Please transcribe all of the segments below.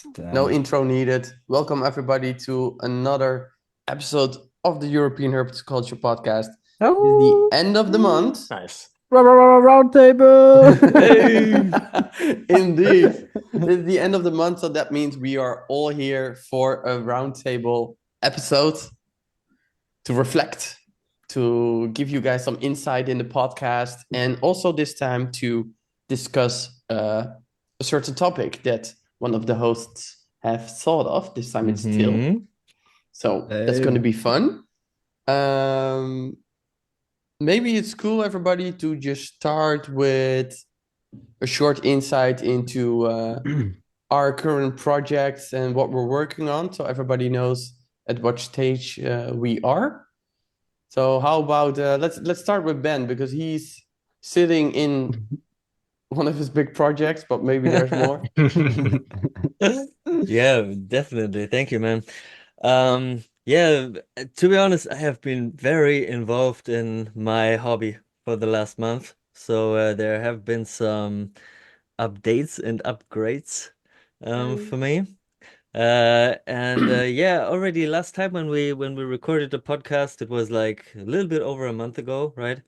No intro needed. Welcome everybody to another episode of the European Herpetoculture Podcast. It is the Oh, end of the month. Nice. roundtable. Hey. Indeed. It is the end of the month, so that means we are all here for a roundtable episode to reflect, to give you guys some insight in the podcast, and also this time to discuss a certain topic that one of the hosts have thought of. This time it's Till. Mhm. So that's going to be fun. Um, Maybe it's cool, everybody, to just start with a short insight into our current projects and what we're working on, so everybody knows at what stage we are. So how about let's start with Ben because he's sitting in one of his big projects, but maybe there's more. Yeah, definitely. Thank you, man. Yeah, to be honest, I have been very involved in my hobby for the last month. So there have been some updates and upgrades for me. Yeah, already last time when we recorded the podcast, it was like a little bit over a month ago, right?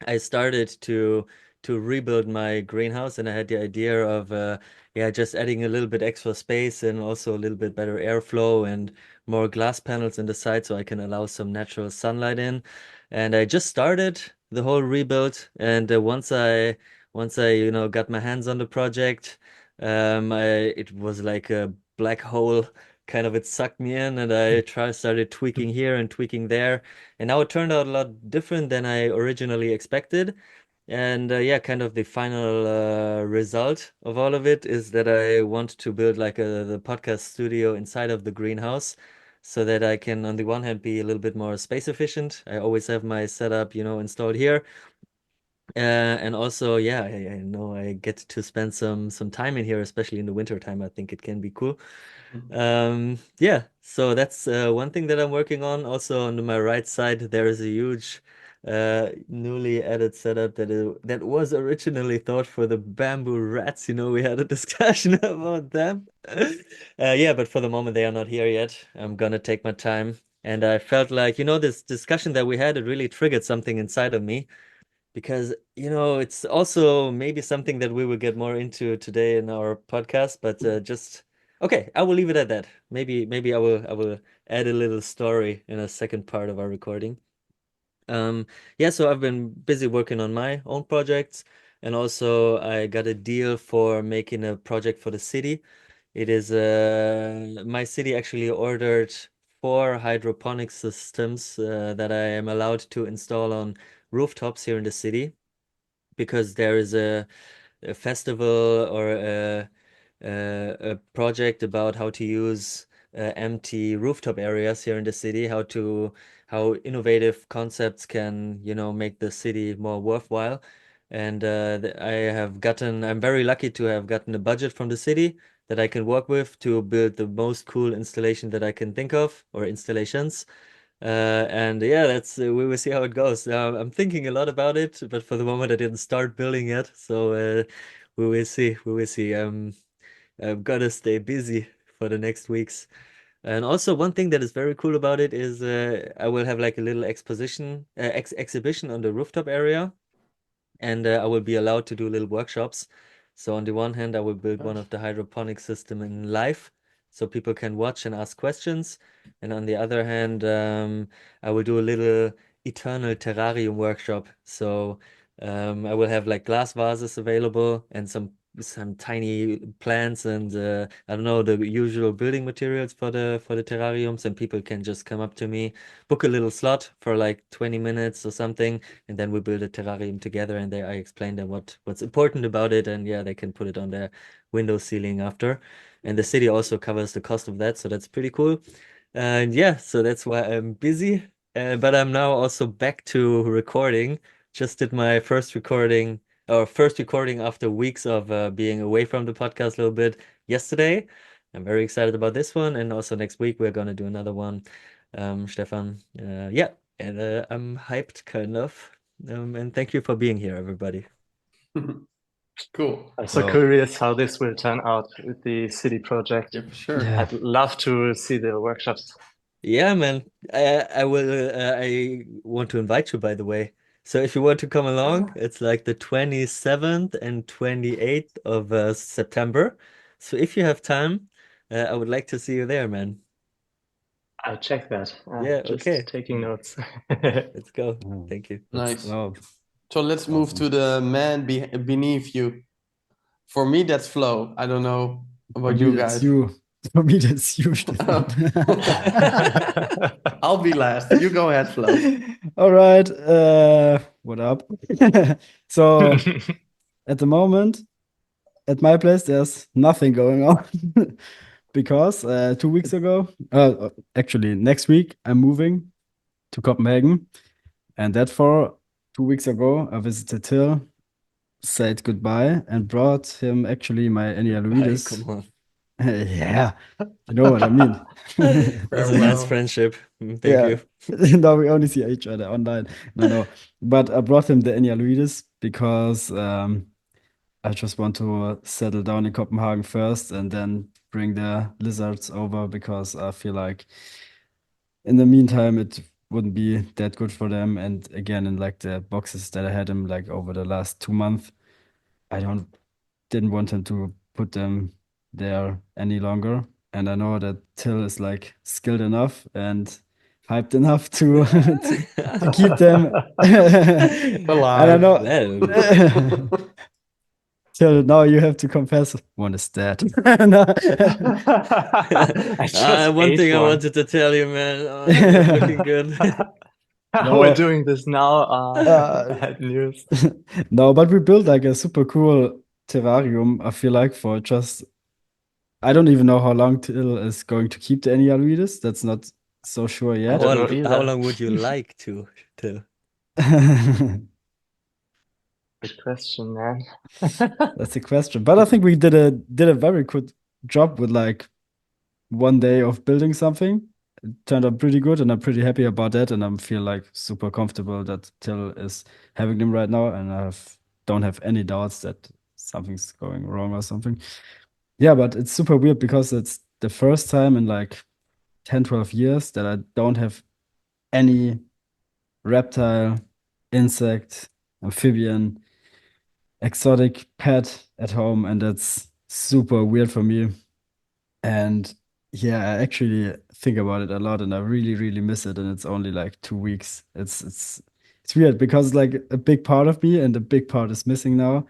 I started to rebuild my greenhouse, and I had the idea of yeah, just adding a little bit extra space and also a little bit better airflow and more glass panels in the side so I can allow some natural sunlight in. And I just started the whole rebuild, and once I got my hands on the project, it was like a black hole. Kind of, it sucked me in, and I started tweaking here and tweaking there, and now it turned out a lot different than I originally expected. And yeah, kind of the final result of all of it is that I want to build like the podcast studio inside of the greenhouse so that I can, on the one hand, be a little bit more space efficient. I always have my setup, installed here. And also, yeah, I know I get to spend some time in here, especially in the winter time. I think it can be cool. Yeah, so that's one thing that I'm working on. Also, on my right side, there is a huge newly added setup that was originally thought for the bamboo rats. We had a discussion about them. Yeah, but for the moment, they are not here yet. I'm gonna take my time. And I felt like, this discussion that we had, it really triggered something inside of me because it's also maybe something that we will get more into today in our podcast, but just okay, I will leave it at that. Maybe I will add a little story in a second part of our recording. Yeah, so I've been busy working on my own projects, and also I got a deal for making a project for the city. It is my city actually ordered 4 hydroponic systems that I am allowed to install on rooftops here in the city because there is a festival or a project about how to use empty rooftop areas here in the city, how innovative concepts can, make the city more worthwhile. And I'm very lucky to have gotten a budget from the city that I can work with to build the most cool installation that I can think of, or installations. And yeah, we will see how it goes. I'm thinking a lot about it, but for the moment I didn't start building yet. So we will see. We will see. I've got to stay busy for the next weeks. And also one thing that is very cool about it is I will have like a little exhibition on the rooftop area, and I will be allowed to do little workshops. So on the one hand, I will build one of the hydroponic system in live, so people can watch and ask questions. And on the other hand, I will do a little eternal terrarium workshop. So I will have like glass vases available and some tiny plants and I don't know, the usual building materials for the terrariums, and people can just come up to me, book a little slot for like 20 minutes or something, and then we build a terrarium together, and I explain them what's important about it, and yeah, they can put it on their window ceiling after. And the city also covers the cost of that, so that's pretty cool. And yeah, so that's why I'm busy. But I'm now also back to recording. Just did my first recording after weeks of being away from the podcast a little bit yesterday. I'm very excited about this one, and also next week we're gonna do another one. Stefan, yeah, and I'm hyped kind of. And thank you for being here, everybody. Cool. I'm so So curious how this will turn out with the city project. Yeah, for sure. Yeah. I'd love to see the workshops. yeah, man, I will. I want to invite you, by the way. So if you want to come along, it's like the 27th and 28th of September. So if you have time, I would like to see you there, man. I'll check that. Yeah, Just okay. taking notes. Let's go. Oh, Thank you. Nice. wow. So let's move to the man beneath you. For me, that's Flo. I don't know For about me, you that's guys. you. For me, that's you, Stefan. I'll be last. You go ahead, Flo. All right. What up? So at the moment, at my place, there's nothing going on because 2 weeks ago, actually next week, I'm moving to Copenhagen, and that for 2 weeks ago, I visited Till, said goodbye, and brought him actually my Hey, Enialuides. come on. Yeah, you know what I mean. That's a nice Farewell. friendship. Thank Yeah. you. Now we only see each other online. No. But I brought him the Enialuides because I just want to settle down in Copenhagen first and then bring the lizards over because I feel like in the meantime it wouldn't be that good for them. And again, in like the boxes that I had him like over the last 2 months, I didn't want him to put them there any longer. And I know that Till is like skilled enough and hyped enough to to keep them. And I Alive. know Well, Till now you have to confess one is dead. No. I just one ate thing I one. wanted to tell you, man. Oh, it's not looking good. How we're No. doing this now. Bad news. No, but we built like a super cool terrarium, I feel like, for just I don't even know how long Till is going to keep the Enialuides. That's not so sure I yet. don't know How either. long would you like to till? Good question, man. That's the question. But I think we did a very good job with like 1 day of building something. It turned out pretty good, and I'm pretty happy about that. And I feel like super comfortable that Till is having them right now, and don't have any doubts that something's going wrong or something. Yeah, but it's super weird because it's the first time in like 10, 12 years that I don't have any reptile, insect, amphibian, exotic pet at home, and that's super weird for me. And yeah, I actually think about it a lot, and I really, really miss it. And it's only like 2 weeks. It's weird because like a big part of me and a big part is missing now.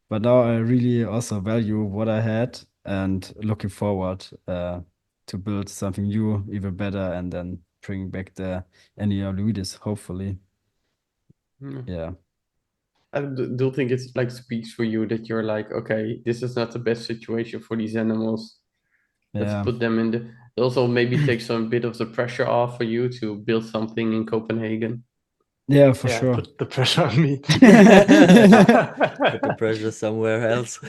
But now I really also value what I had and looking forward to build something new, even better, and then bring back the Enialuides, hopefully. Yeah. I do think it's like speaks for you that you're like, okay, this is not the best situation for these animals. Let's Yeah. put them in the. It also maybe takes some bit of the pressure off for you to build something in Copenhagen. Yeah, for Yeah, sure. put the pressure on me. Put the pressure somewhere else.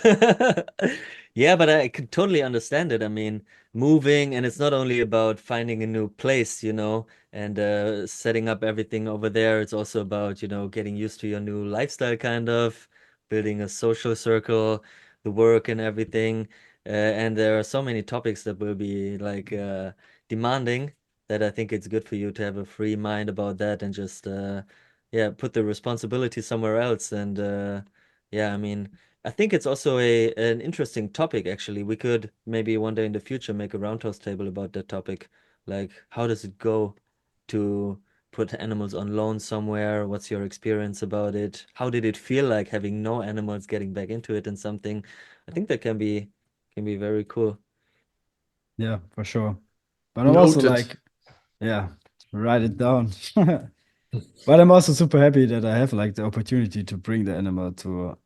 Yeah, but I could totally understand it. I mean, moving, and it's not only about finding a new place, and setting up everything over there. It's also about, getting used to your new lifestyle, kind of building a social circle, the work and everything. And there are so many topics that will be like demanding that I think it's good for you to have a free mind about that and just put the responsibility somewhere else. And I mean, I think it's also an interesting topic, actually. We could maybe one day in the future make a roundhouse table about that topic. Like, how does it go to put animals on loan somewhere? What's your experience about it? How did it feel like having no animals, getting back into it and something? I think that can be very cool. Yeah, for sure. But I'm also Noted. like, yeah, write it down. But I'm also super happy that I have like the opportunity to bring the animal to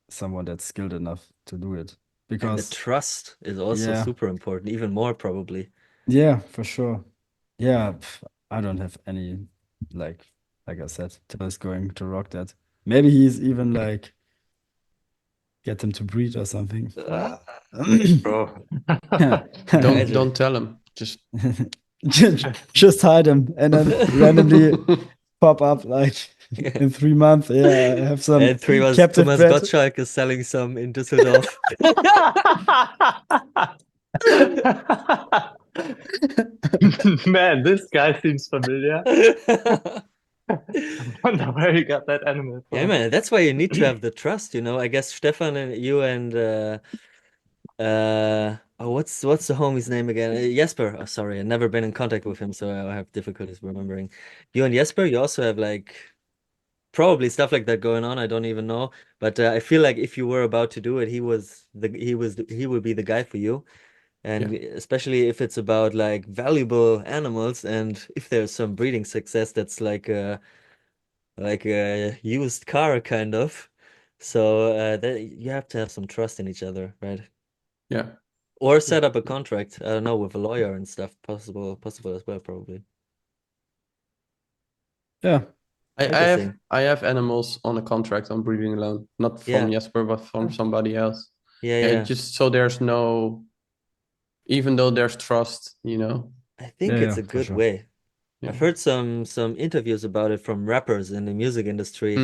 someone that's skilled enough to do it. And the Because trust is also yeah, super important, even more probably. yeah, for sure. Yeah, I don't have any like I said, Till is going to rock that. Maybe he's even like get them to breed or something. Bro. Don't tell him. Just hide him and then randomly pop up like in 3 months, yeah, I have some And captive Thomas pet. Gottschalk is selling some in Düsseldorf. Man, this guy seems familiar. I wonder where he got that animal Yeah, from. man, that's why you need to have the trust, you know. I guess Stefan and you and what's the homie's name again? Jesper. Oh, sorry, I've never been in contact with him, so I have difficulties remembering. You and Jesper, you also have like probably stuff like that going on. I don't even know, but I feel like if you were about to do it, he would be the guy for you. And especially if it's about like valuable animals, and if there's some breeding success, that's like a used car kind of. So that you have to have some trust in each other, right? Yeah. Or set up a contract. I don't know, with a lawyer and stuff. Possible as well, probably. Yeah. I have animals on a contract on breeding alone, not from Yeah. Jesper, but from somebody else. Yeah. Just so there's no, even though there's trust, you know. I think it's a for good sure. way. Yeah. I've heard some interviews about it from rappers in the music industry,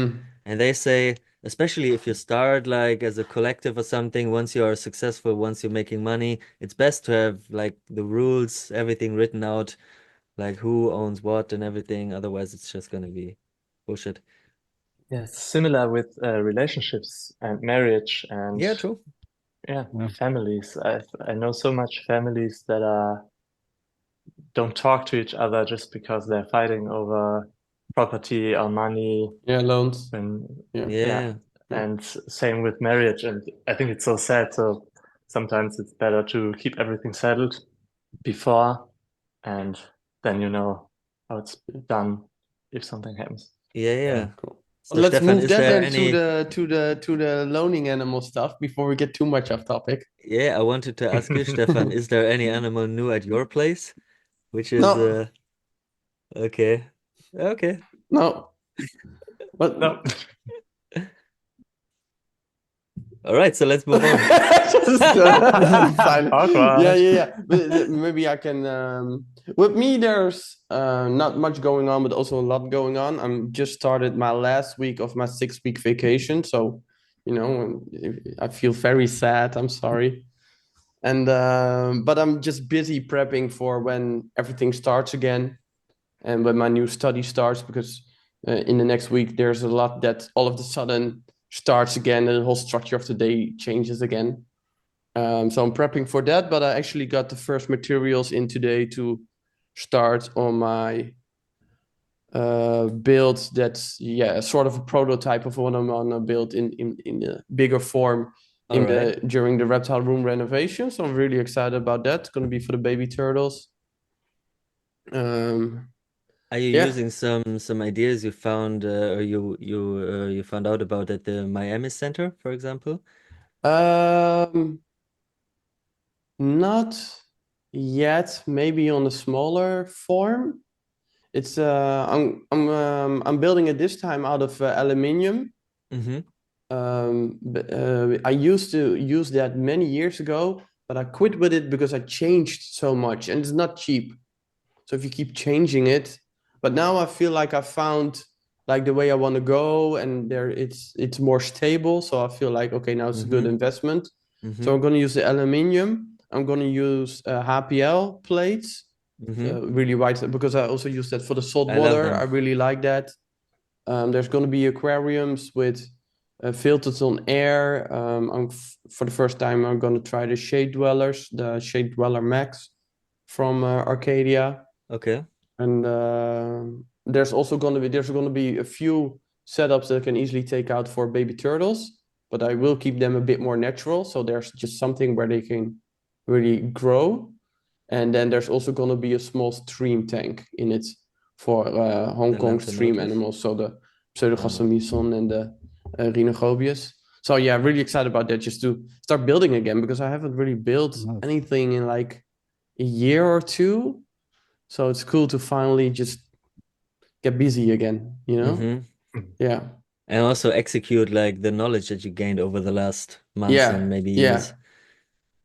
and they say, especially if you start like as a collective or something, once you are successful, once you're making money, it's best to have like the rules, everything written out, like who owns what and everything. Otherwise, it's just gonna be bullshit. Yeah, it's similar with relationships and marriage and Yeah, true. families. I know so much families that don't talk to each other just because they're fighting over property or money. Yeah, loans. And Yeah. and same with marriage. And I think it's so sad. So sometimes it's better to keep everything settled before, and then you know how it's done if something happens. Yeah. Cool. So Let's Stefan, move is that there then any... to the loaning animal stuff before we get too much off topic. Yeah, I wanted to ask you, Stefan, is there any animal new at your place? Which is No. okay. Okay. No. But No. All right, so let's move on. Fine. Awkward. Yeah. But maybe I can. With me, there's not much going on, but also a lot going on. I'm just started my last week of my 6-week vacation, so you know, I feel very sad. I'm sorry, and but I'm just busy prepping for when everything starts again, and when my new study starts, because in the next week there's a lot that all of a sudden starts again, and the whole structure of the day changes again. So I'm prepping for that, but I actually got the first materials in today to start on my build. That's sort of a prototype of what I'm gonna build in the bigger form during the reptile room renovation. So I'm really excited about that. It's gonna be for the baby turtles. Are you using some ideas you found or you found out about at the Miami Center, for example? Not yet. Maybe on a smaller form. It's I'm building it this time out of aluminium. I used to use that many years ago, but I quit with it because I changed so much, and it's not cheap. So if you keep changing it, but now I feel like I found like the way I want to go, and it's more stable. So I feel like okay, now it's a good investment. So I'm going to use the aluminium. I'm going to use HPL plates, really white, because I also use that for the salt water. I really like that. There's going to be aquariums with filters on air. For the first time, I'm going to try the Shade Dwellers, the Shade Dweller Max from Arcadia. Okay. And there's going to be a few setups that I can easily take out for baby turtles, but I will keep them a bit more natural. So there's just something where they can really grow. And then there's also going to be a small stream tank in it for Hong Kong stream animals. So the Pseudogassamison and the Rhinogobius. So yeah, really excited about that, just to start building again, because I haven't really built anything in like a year or two. So it's cool to finally just get busy again, you know? Yeah. And also execute like the knowledge that you gained over the last months and maybe years.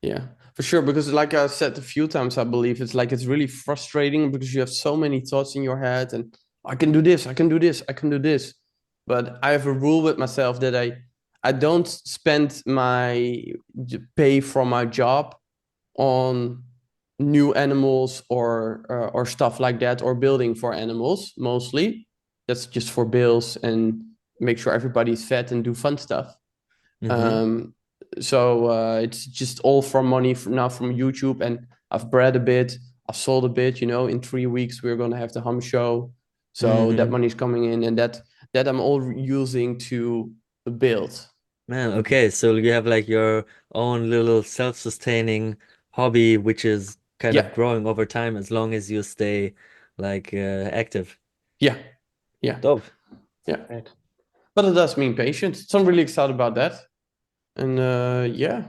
Yeah, for sure. Because like I said a few times, I believe it's really frustrating because you have so many thoughts in your head, and I can do this, I can do this, I can do this. but I have a rule with myself that I don't spend my pay from my job on new animals or stuff like that, or building for animals mostly. That's just for bills and make sure everybody's fed and do fun stuff. Mm-hmm. So it's just all from money now from YouTube, and I've bred a bit, I've sold a bit. In 3 weeks we're gonna have the hum show, so that Mm-hmm. money's coming in, and that I'm all using to build. Man, okay, so you have like your own little self-sustaining hobby, which is kind of Yeah, growing over time as long as you stay like active. yeah, yeah, Dope. yeah. Right. But it does mean patience. So I'm really excited about that, and yeah,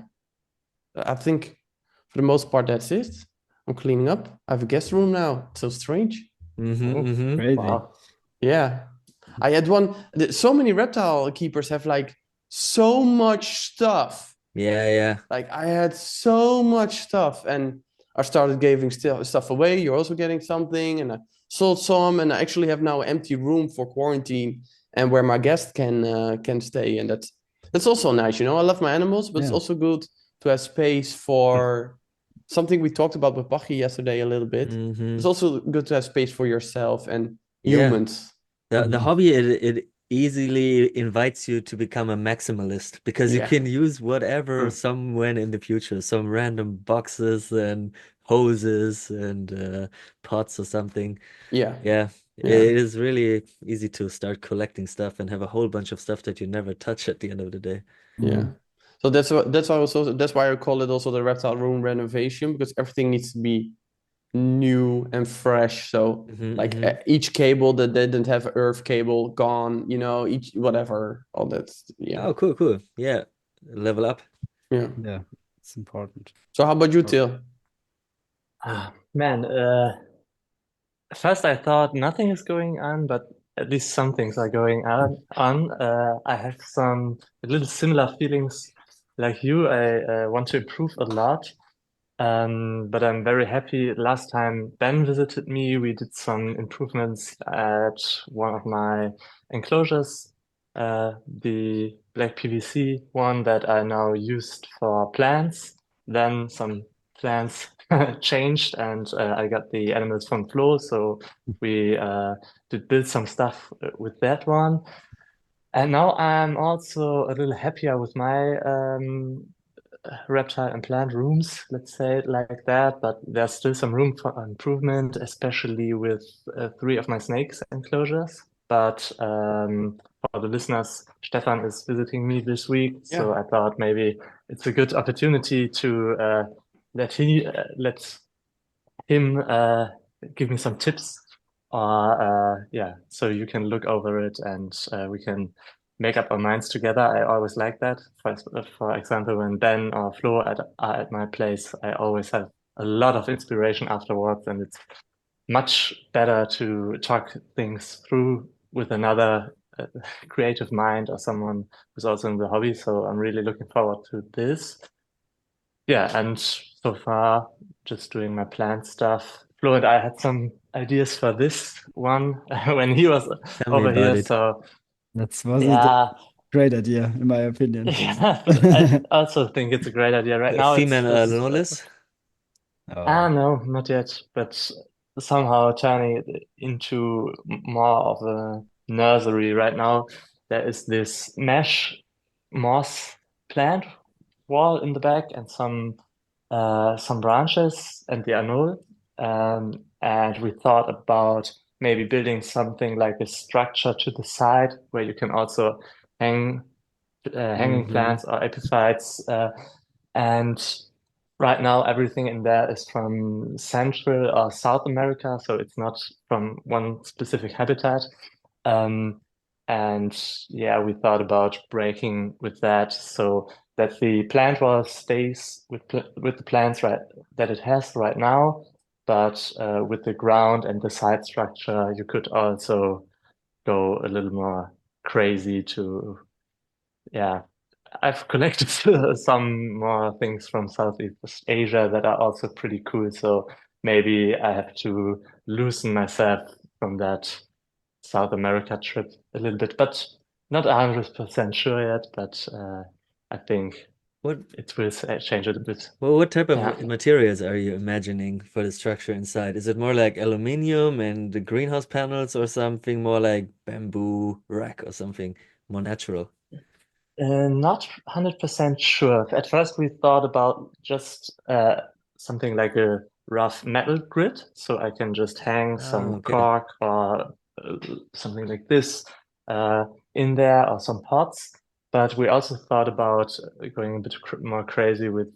I think for the most part that's it. I'm cleaning up. I have a guest room now. It's so strange. Mm-hmm, Oh, mm-hmm. Crazy. wow. Yeah. I had so many reptile keepers have like so much stuff. Yeah, yeah. Like I had so much stuff, and I started giving stuff away. You're also getting something, and I sold some, and I actually have now an empty room for quarantine and where my guest can stay, and that's also nice. I love my animals, but it's Yeah. also good to have space for something we talked about with Bachi yesterday a little bit. Mm-hmm. It's also good to have space for yourself and Yeah. humans. The hobby it easily invites you to become a maximalist because you Yeah. can use whatever Mm. somewhen in the future, some random boxes and hoses and pots or something. Yeah. Yeah, Yeah. it is really easy to start collecting stuff and have a whole bunch of stuff that you never touch at the end of the day. Yeah. So that's why I call it also the reptile room renovation, because everything needs to be new and fresh. So like Mm-hmm. each cable that didn't have earth cable gone, each whatever, all that. Yeah. Oh, cool, cool. Yeah, level up. Yeah. Yeah, it's important. So how about you, Till? Ah, man, first I thought nothing is going on, but at least some things are going on. I have some a little similar feelings like you. I want to improve a lot. But I'm very happy. Last time Ben visited me, we did some improvements at one of my enclosures, the black PVC one that I now used for plants. Then some plants changed, and I got the animals from Flo, so we did build some stuff with that one. And now I'm also a little happier with my reptile and plant rooms, let's say it like that, but there's still some room for improvement, especially with three of my snakes enclosures. But for the listeners, Stefan is visiting me this week, so Yeah. I thought maybe it's a good opportunity to let him give me some tips, or yeah, so you can look over it and we can make up our minds together. I always like that. For example, when Ben or Flo are at my place, I always have a lot of inspiration afterwards, and it's much better to talk things through with another creative mind or someone who's also in the hobby. So I'm really looking forward to this. Yeah, and so far, just doing my plant stuff. Flo and I had some ideas for this one when he was Tell me over about here. it. So That was a yeah, great idea, in my opinion. yeah, I also think it's a great idea. Right now, it's Female just lawless? no, not yet, but somehow turning it into more of a nursery. Right now, there is this mesh moss plant wall in the back and some branches and the anole. And we thought about maybe building something like a structure to the side where you can also hang hanging Mm-hmm. plants or epiphytes. And right now, everything in there is from Central or South America, so it's not from one specific habitat. Um, and yeah, we thought about breaking with that so that the plant wall stays with the plants right that it has right now, but with the ground and the side structure, you could also go a little more crazy to yeah. I've collected some more things from Southeast Asia that are also pretty cool. So maybe I have to loosen myself from that South America trip a little bit. But not 100% sure yet, but I think What it will change it a bit. what type of Yeah. materials are you imagining for the structure inside? Is it more like aluminum and the greenhouse panels or something more like bamboo rack or something more natural? Not 100% sure. At first, we thought about just something like a rough metal grid, so I can just hang some Okay. cork or something like this uh, in there, or some pots. But we also thought about going a bit more crazy with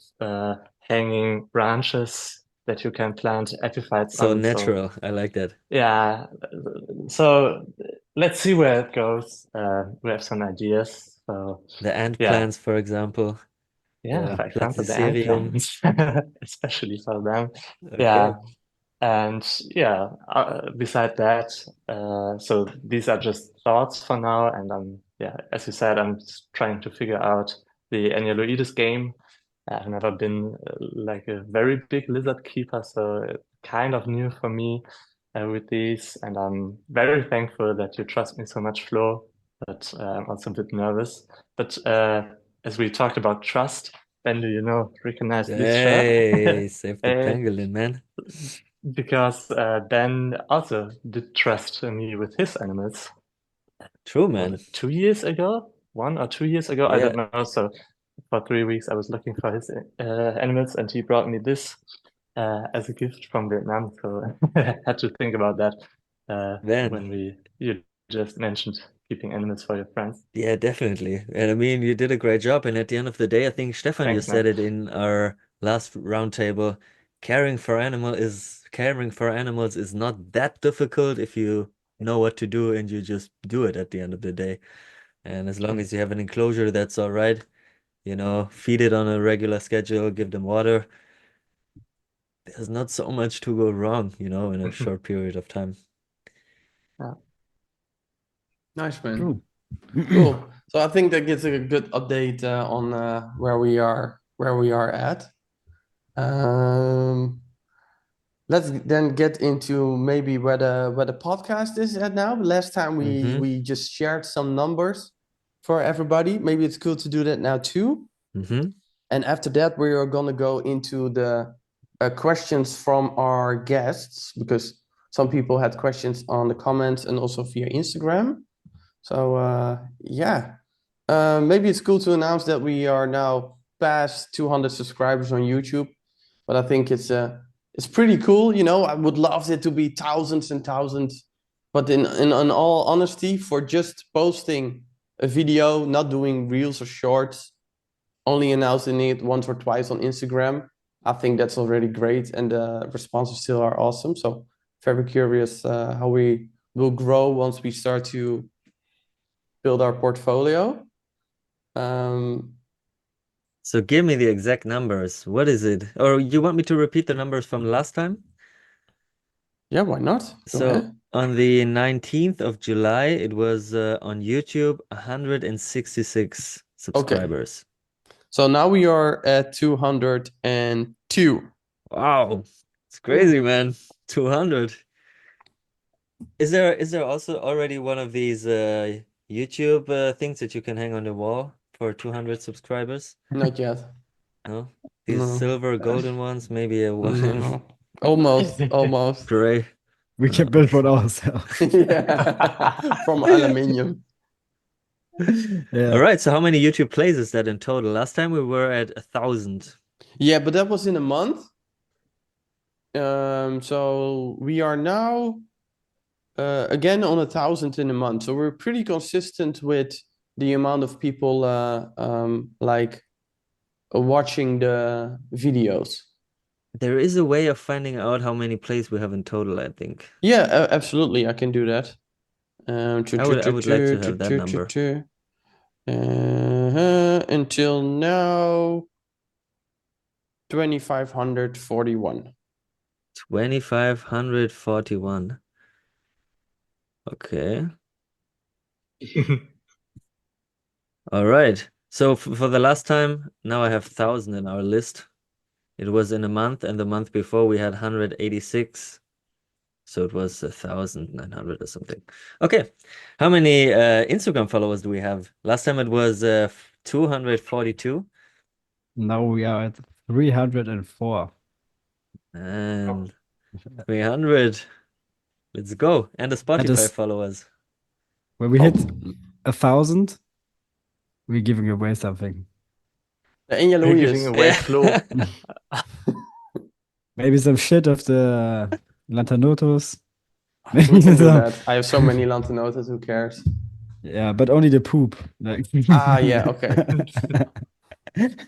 hanging branches that you can plant epiphytes So on. natural. I like that. Yeah, so let's see where it goes. We have some ideas. So The ant yeah. plants, for example. Yeah, The for example, the Platycerium. ant especially for them. Okay. Yeah, and yeah, beside that, so these are just thoughts for now, and as you said, I'm trying to figure out the Annuloides game. I've never been like a very big lizard keeper, so it's kind of new for me with these, and I'm very thankful that you trust me so much, Flo, but I'm also a bit nervous. But as we talked about trust, Ben, do you recognize this shirt? Hey, save the Hey, pangolin, man. because Ben also did trust me with his animals. True, Was man. it 2 years ago? 1 or 2 years ago? I Yeah. don't know. So for 3 weeks, I was looking for his animals, and he brought me this as a gift from Vietnam. So I had to think about that Man. when you just mentioned keeping animals for your friends. Yeah, definitely. And I mean, you did a great job. And at the end of the day, I think Stefan, you Thanks, said man. it in our last roundtable. Caring for animals is not that difficult if you know what to do and you just do it at the end of the day. And as long as you have an enclosure, that's all right. Feed it on a regular schedule, give them water. There's not so much to go wrong, in a short period of time. Yeah. Nice, man. True. Cool. So I think that gives a good update on where we are at. Let's then get into maybe where the podcast is at now. Last time we just shared some numbers for everybody. Maybe it's cool to do that now too. And after that, we are gonna go into the questions from our guests, because some people had questions on the comments and also via Instagram. So maybe it's cool to announce that we are now past 200 subscribers on YouTube. But I think it's pretty cool. I would love it to be thousands and thousands. But in all honesty, for just posting a video, not doing reels or shorts, only announcing it once or twice on Instagram, I think that's already great, and the responses still are awesome. So very curious how we will grow once we start to build our portfolio. So give me the exact numbers. What is it? Or you want me to repeat the numbers from last time? Yeah, why not? Go So ahead. on the 19th of July, it was on YouTube, 166 subscribers. So now we are at 202. Wow. It's crazy, man. 200. Is there also already one of these YouTube things that you can hang on the wall for 200 subscribers? Not yet. No? These No. silver golden ones, maybe a one in No. Almost. gray. We can build one ourselves. Yeah. From aluminium. Yeah. All right, so how many YouTube plays is that in total? Last time we were at 1,000. Yeah, but that was in a month. So we are now again on 1,000 in a month. So we're pretty consistent with the amount of people watching the videos. There is a way of finding out how many plays we have in total, I think. Yeah, absolutely. I can do that. I would like to have that number. Until now, 2,541. 2,541. Okay. All right. So for the last time, now I have 1,000 in our list. It was in a month, and the month before we had 186. So it was 1,900 or something. Okay. How many Instagram followers do we have? Last time it was 242. Now we are at 304. And 300. Let's go. And the Spotify followers. When we hit 1,000, we're giving away something. En We're giving away Flo. Maybe some shit of the Lantanotos. We can do that. I have so many Lantanotas, who cares? Yeah, but only the poop. Like Yeah, okay.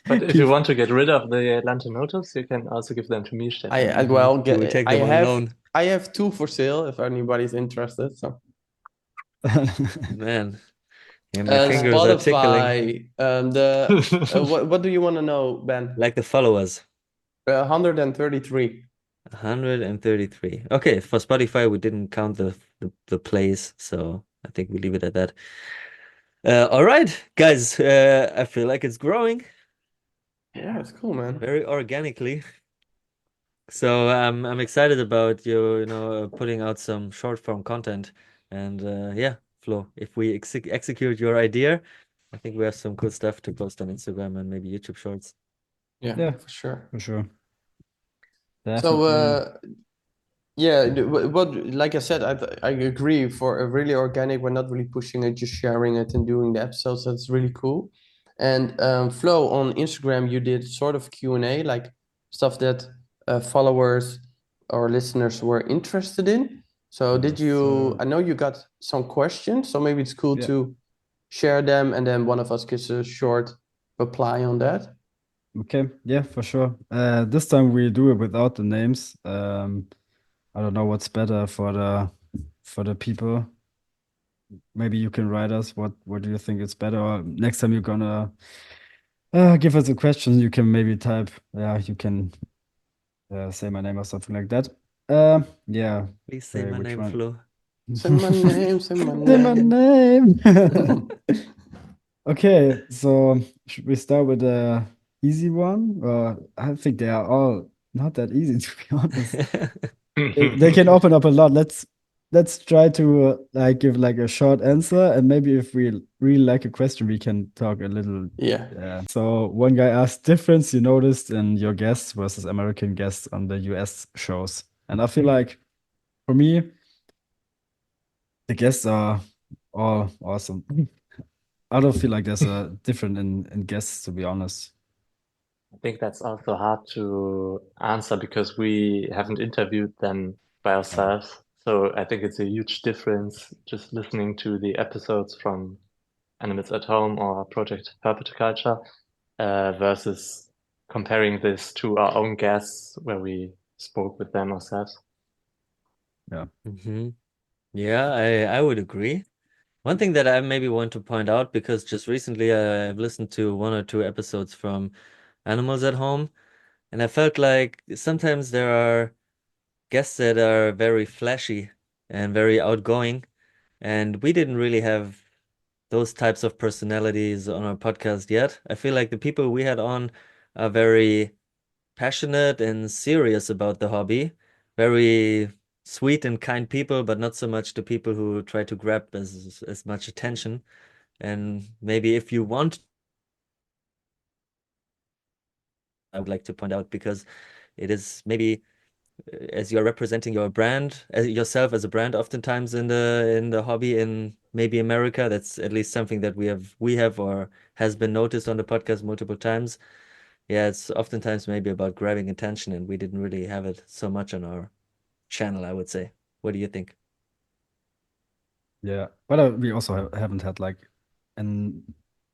But if you want to get rid of the Lantanotos, you can also give them to me, Stefan. I have 2 for sale if anybody's interested. So man, yeah, my fingers are tickling. Spotify. What do you want to know, Ben? Like the followers. 133. 133. Okay, for Spotify we didn't count the plays, so I think we leave it at that. All right, guys. I feel like it's growing. Yeah, it's cool, man. Very organically. So I'm excited about putting out some short form content, and yeah, Flo, if we execute your idea, I think we have some cool stuff to post on Instagram and maybe YouTube Shorts. Yeah, for sure. For sure. So yeah, like I said, I agree. For a really organic, we're not really pushing it, just sharing it and doing the episodes. That's really cool. And Flo, on Instagram, you did sort of Q&A, like stuff that followers or listeners were interested in. So did you? I know you got some questions, so maybe it's cool to share them, and then one of us gives a short reply on that. Okay, yeah, for sure. This time we do it without the names. I don't know what's better for the people. Maybe you can write us what do you think is better, or next time you're gonna give us a question, you can maybe type, you can say my name or something like that. Yeah. Please say my name, Flo. Say my name, say my Say my name. Okay, so should we start with the easy one? I think they are all not that easy, to be honest. They can open up a lot. Let's try to give like a short answer, and maybe if we really like a question, we can talk a little. Yeah. So one guy asked difference you noticed in your guests versus American guests on the US shows, and I feel like for me, the guests are all awesome. I don't feel like there's a difference in guests, to be honest. I think that's also hard to answer because we haven't interviewed them by ourselves. So I think it's a huge difference just listening to the episodes from Animals at Home or Project Herpetoculture versus comparing this to our own guests where we spoke with them ourselves. Yeah. Yeah, I would agree. One thing that I maybe want to point out, because just recently I've listened to 1 or 2 episodes from Animals at Home, and I felt like sometimes there are guests that are very flashy and very outgoing, and we didn't really have those types of personalities on our podcast yet. I feel like the people we had on are very passionate and serious about the hobby, very sweet and kind people, but not so much the people who try to grab as much attention. And maybe if you want, I would like to point out, because it is maybe as you're representing your brand, yourself as a brand, oftentimes in the hobby in maybe America, that's at least something that we have or has been noticed on the podcast multiple times. Yeah, it's oftentimes maybe about grabbing attention, and we didn't really have it so much on our channel, I would say. What do you think? Yeah, but we also haven't had like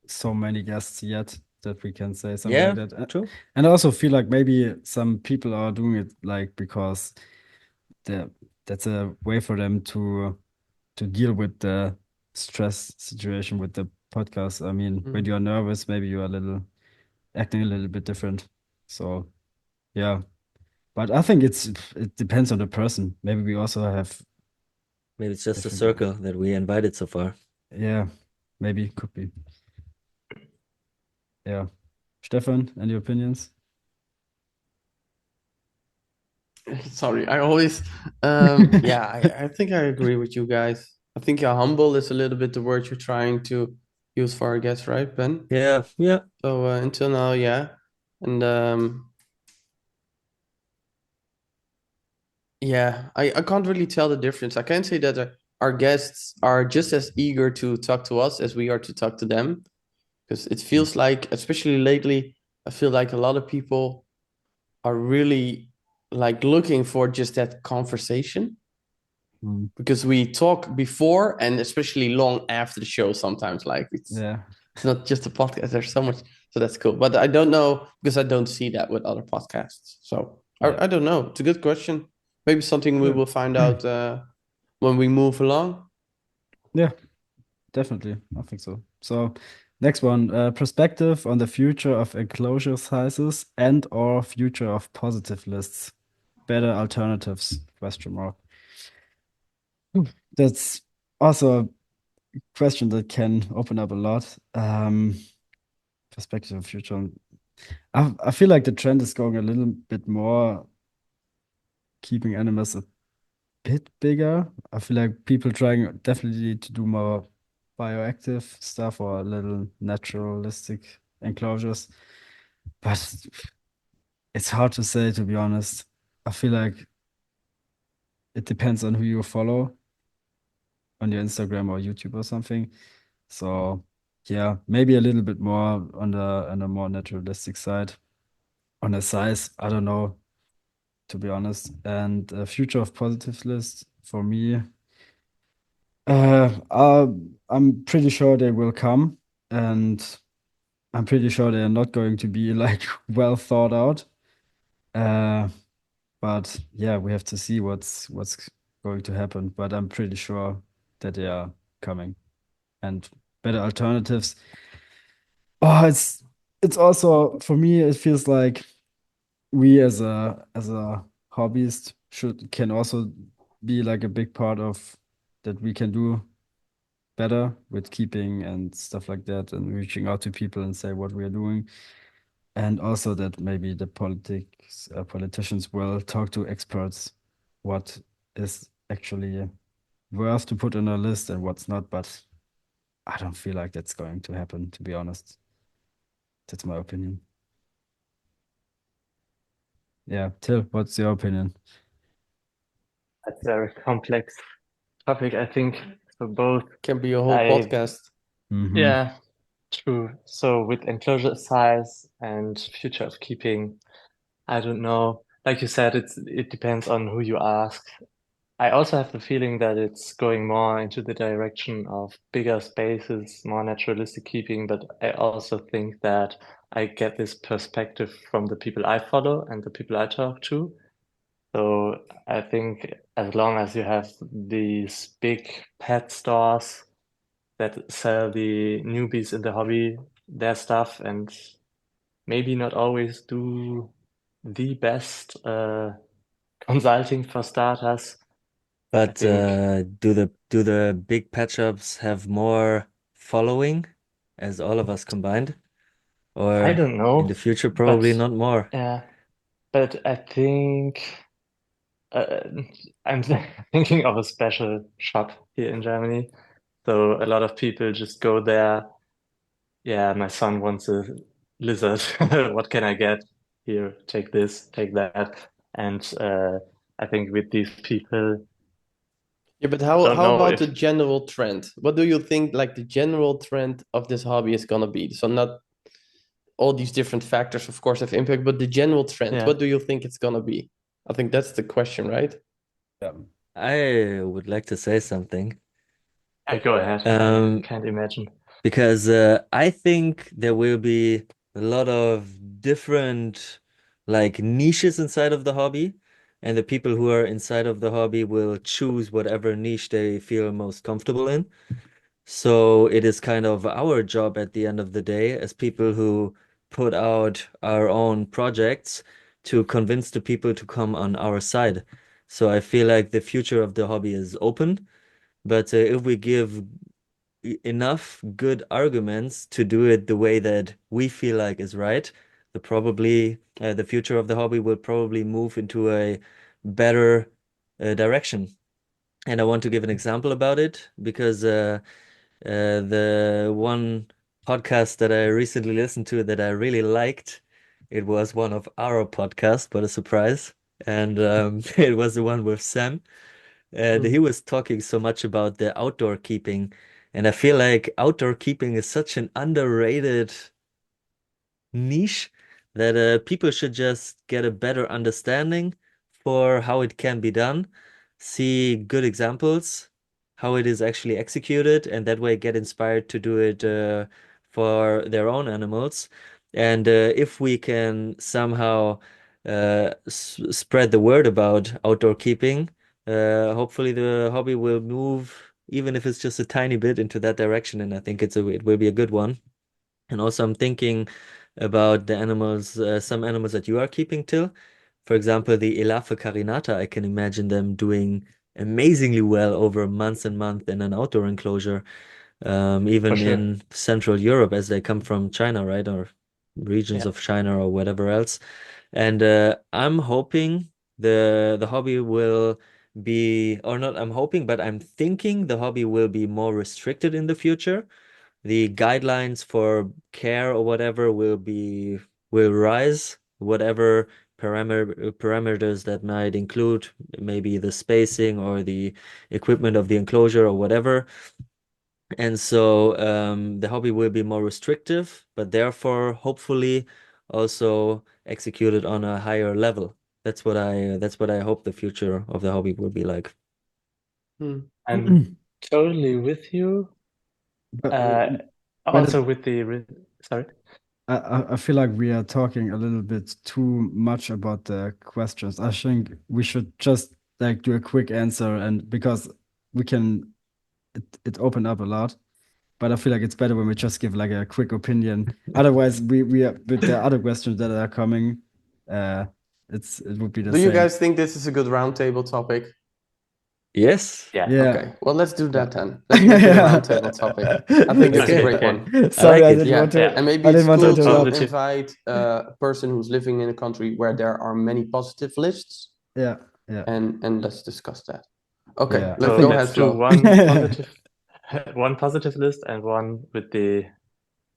so many guests yet that we can say something like that. True. And I also feel like maybe some people are doing it like because that's a way for them to deal with the stress situation with the podcast. I mean, when you're nervous, maybe you are acting a little bit different. So yeah. But I think it depends on the person. Maybe we also have Maybe it's just a circle that we invited so far. Yeah, maybe could be. Yeah. Stefan, any opinions? Sorry, I always yeah, I think I agree with you guys. I think humble is a little bit the word you're trying to use for our guests, right, Ben? Yeah, yeah. So until now, yeah. And yeah, I can't really tell the difference. I can say that our guests are just as eager to talk to us as we are to talk to them. Because it feels like, especially lately, I feel like a lot of people are really like looking for just that conversation. Mm. Because we talk before and especially long after the show sometimes. Like Yeah. it's not just a podcast, there's so much. So that's cool. But I don't know because I don't see that with other podcasts. So Yeah. I don't know. It's a good question. Maybe something we Good. will find out when we move along. Yeah, definitely. I think so. So next one, perspective on the future of enclosure sizes and or future of positive lists. Better alternatives, question mark. That's also a question that can open up a lot. Perspective of future. I feel like the trend is going a little bit more keeping animals a bit bigger. I feel like people trying definitely to do more bioactive stuff or a little naturalistic enclosures. But it's hard to say, to be honest. I feel like it depends on who you follow on your Instagram or YouTube or something. So yeah, maybe a little bit more on the more naturalistic side. On the size, I don't know, to be honest. And future of positive list for me, I'm pretty sure they will come, and I'm pretty sure they are not going to be like well thought out. Uh, but yeah, we have to see what's going to happen. But I'm pretty sure that they are coming, and better alternatives. Oh, it's also for me. It feels like we as a hobbyist should can also be like a big part of that we can do better with keeping and stuff like that and reaching out to people and say what we are doing. And also that maybe the politicians will talk to experts what is actually worth to put on a list and what's not. But I don't feel like that's going to happen, to be honest. That's my opinion. Yeah, Till, what's your opinion? That's a very complex topic, I think, for both. Can be a whole I, podcast. yeah, true. So with enclosure size and future of keeping, I don't know. Like you said, it depends on who you ask. I also have the feeling that it's going more into the direction of bigger spaces, more naturalistic keeping, but I also think that I get this perspective from the people I follow and the people I talk to. So I think as long as you have these big pet stores that sell the newbies in the hobby their stuff and maybe not always do the best consulting for starters, I But think do the big pet shops have more following as all of us combined? I Or don't in the know, future, but probably not more. yeah, but I think uh, I'm thinking of a special shop here in Germany. So a lot of people just go there. Yeah, my son wants a lizard. What can I get? Here, take this, take that. And I think with these people, Yeah, but don't how know about the if general trend? What do you think like the general trend of this hobby is gonna be? So not all these different factors, of course, have impact, but the general trend, yeah, what do you think it's gonna be? I think that's the question, right? Yeah. I would like to say something. I go ahead. I Um, can't imagine. because I think there will be a lot of different like niches inside of the hobby, and the people who are inside of the hobby will choose whatever niche they feel most comfortable in. So it is kind of our job at the end of the day as people who put out our own projects to convince the people to come on our side. So I feel like the future of the hobby is open, but if we give enough good arguments to do it the way that we feel like is right, the future of the hobby will probably move into a better direction. And I want to give an example about it because the one podcast that I recently listened to that I really liked, it was one of our podcasts, but a surprise. And it was the one with Sam. And he was talking so much about the outdoor keeping. And I feel like outdoor keeping is such an underrated niche that people should just get a better understanding for how it can be done, see good examples, how it is actually executed, and that way get inspired to do it for their own animals. And if we can somehow spread the word about outdoor keeping, hopefully the hobby will move, even if it's just a tiny bit, into that direction. And I think it will be a good one. And also, I'm thinking about the animals, some animals that you are keeping till. For example, the Elafe carinata, I can imagine them doing amazingly well over months and months in an outdoor enclosure, even sure. in Central Europe, as they come from China, right? Or regions Yeah. of China or whatever else. And I'm hoping the hobby will be, or not, I'm hoping, but I'm thinking the hobby will be more restricted in the future. The guidelines for care or whatever will rise, whatever parameters that might include maybe the spacing or the equipment of the enclosure or whatever. And so the hobby will be more restrictive, but therefore hopefully also executed on a higher level. That's what I hope the future of the hobby will be like. I'm totally with you. But when Also it, with the sorry. I feel like we are talking a little bit too much about the questions. I think we should just like do a quick answer, and because we can, it opened up a lot. But I feel like it's better when we just give like a quick opinion. Otherwise, we are with the other questions that are coming, it would be the Do you same. guys think this is a good roundtable topic? Yes. Yeah. Yeah. Okay, well, let's do that then. Let's make it a roundtable topic. I think it's a Okay, great okay. one. Sorry, like I it. didn't Yeah, want to. Yeah. and maybe I it's didn't want to cool to interrupt. Positive. invite a person who's living in a country where there are many positive lists, Yeah, yeah, and let's discuss that. Okay, yeah. let's I go think ahead, Let's do Flo. one positive list and one with the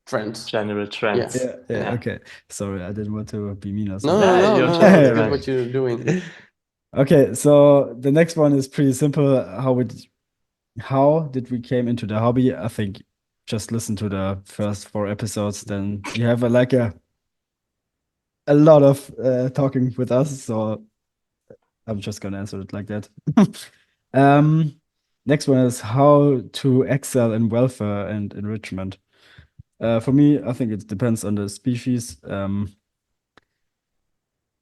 Trends. general trends. Yeah. yeah, Yeah. okay. Sorry, I didn't want to be mean or No, something. no, Yeah, no, you're no. totally It's good right. what you're doing. Okay, so the next one is pretty simple. How did we came into the hobby? I think just listen to the first 4 episodes, then you have a lot of talking with us. So I'm just gonna answer it like that. Next one is how to excel in welfare and enrichment. For me, I think it depends on the species.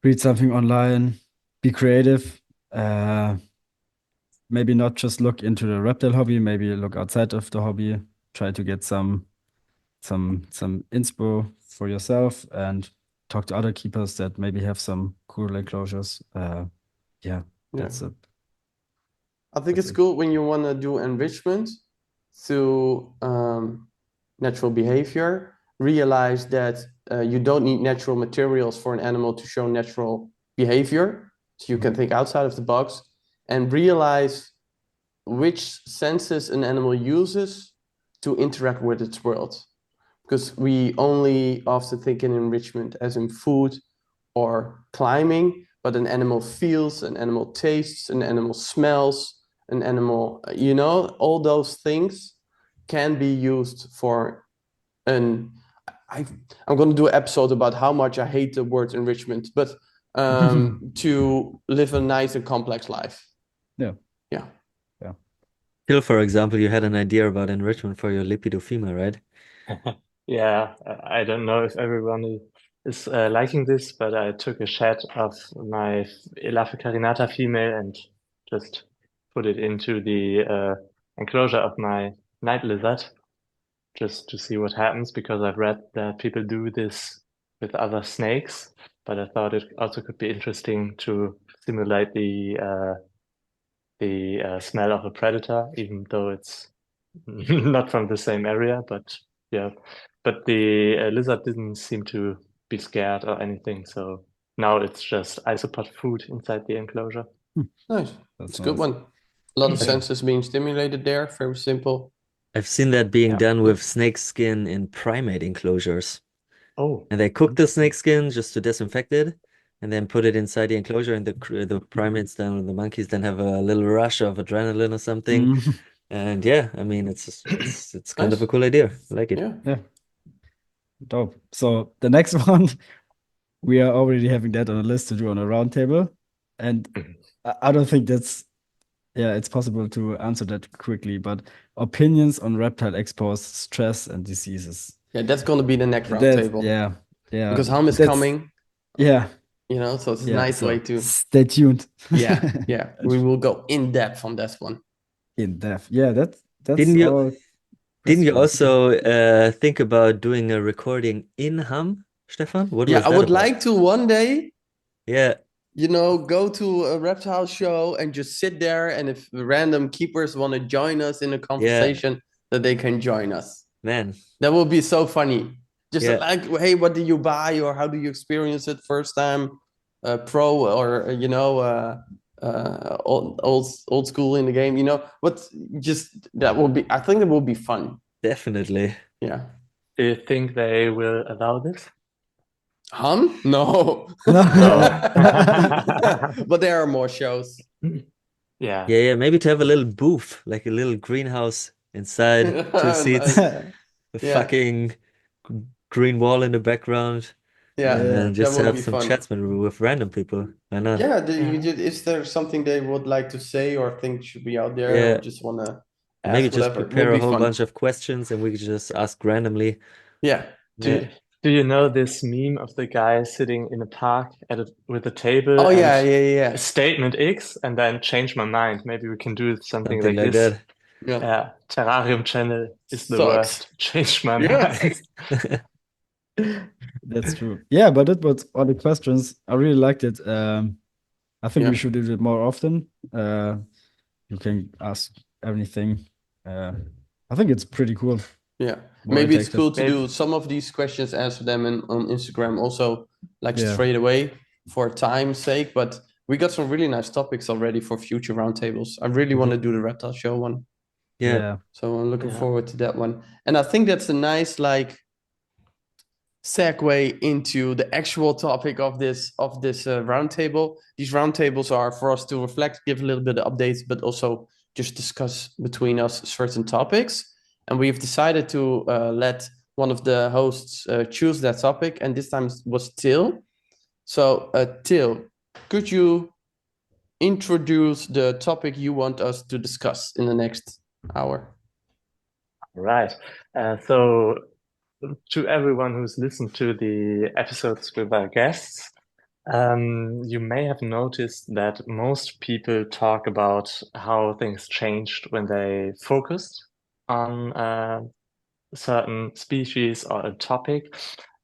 Read something online, be creative. Maybe not just look into the reptile hobby, maybe look outside of the hobby, try to get some inspo for yourself and talk to other keepers that maybe have some cool enclosures. Yeah, that's it. I think That's it's it. cool when you want to do enrichment through natural behavior, realize that you don't need natural materials for an animal to show natural behavior. So you can think outside of the box and realize which senses an animal uses to interact with its world. Because we only often think in enrichment as in food or climbing, but an animal feels, an animal tastes, an animal smells, an animal, all those things can be used for an. I'm going to do an episode about how much I hate the word enrichment, but to live a nice and complex life. Yeah. Yeah. Yeah. Phil, for example, you had an idea about enrichment for your Lepidophyma, right? Yeah, I don't know if everyone is liking this, but I took a shed of my Elafe carinata female and just put it into the enclosure of my night lizard just to see what happens because I've read that people do this with other snakes, but I thought it also could be interesting to simulate the smell of a predator, even though it's not from the same area. But yeah, but the lizard didn't seem to be scared or anything, so now it's just isopod food inside the enclosure. Nice. That's It's a good nice. one. A lot of Yeah. senses being stimulated there. Very simple. I've seen that being Yeah. done with snake skin in primate enclosures. Oh, And they cook the snake skin just to disinfect it and then put it inside the enclosure, and the primates then, or the monkeys then have a little rush of adrenaline or something. Mm. And yeah, I mean, it's kind of a Nice. cool idea. I like it. Yeah. Yeah. Dope. So the next one, we are already having that on a list to do on a roundtable. And I don't think it's possible to answer that quickly, but opinions on reptile exposed stress and diseases. Yeah, that's gonna be the next That's, roundtable. yeah. Because Ham is That's- coming, Yeah. so it's a Yeah. nice So way to. stay tuned. Yeah. We will go in depth on that one. In depth. Yeah, that's Didn't you- all Didn't you questions. also think about doing a recording in Ham, Stefan? What Yeah, was I that would about? like to one day, Yeah, go to a reptile show and just sit there, and if random keepers want to join us in a conversation, that they can join us. man. That would be so funny. Just Yeah. like, hey, what did you buy, or how do you experience it first time, pro, or old school in the game. That will be. I think it will be fun. Definitely. Yeah. do you think they will allow this? Hum? No. No. But there are more shows. Yeah. Yeah. Maybe to have a little booth, like a little greenhouse inside, 2 seats, Nice. a Yeah. fucking green wall in the background, Yeah. and then just that would have be some fun. chats with random people. Why not? Yeah. Is there something they would like to say or think should be out there, Yeah. or just want to ask Maybe just whatever? It prepare would a be whole fun. bunch of questions and we could just ask randomly. Yeah. Yeah. Do you know this meme of the guy sitting in a park with a table Oh and yeah. statement X and then change my mind? Maybe we can do something Something like this. that. Yeah. Yeah, Terrarium channel is the Sucks. worst. Change my Yeah. mind. That's true. Yeah, but that was all the questions. I really liked it. I think Yeah. we should do it more often. You can ask anything. I think it's pretty cool. Yeah. More Maybe it's interactive. cool to do some of these questions, answer them on Instagram also, like Yeah. straight away for time's sake. But we got some really nice topics already for future roundtables. I really want to do the reptile show one. Yeah. So I'm looking Yeah. forward to that one. And I think that's a nice segue into the actual topic of this roundtable. These roundtables are for us to reflect, give a little bit of updates, but also just discuss between us certain topics. And we've decided to let one of the hosts choose that topic, and this time was Till. So Till, could you introduce the topic you want us to discuss in the next hour? Right. So to everyone who's listened to the episodes with our guests, you may have noticed that most people talk about how things changed when they focused on a certain species or a topic.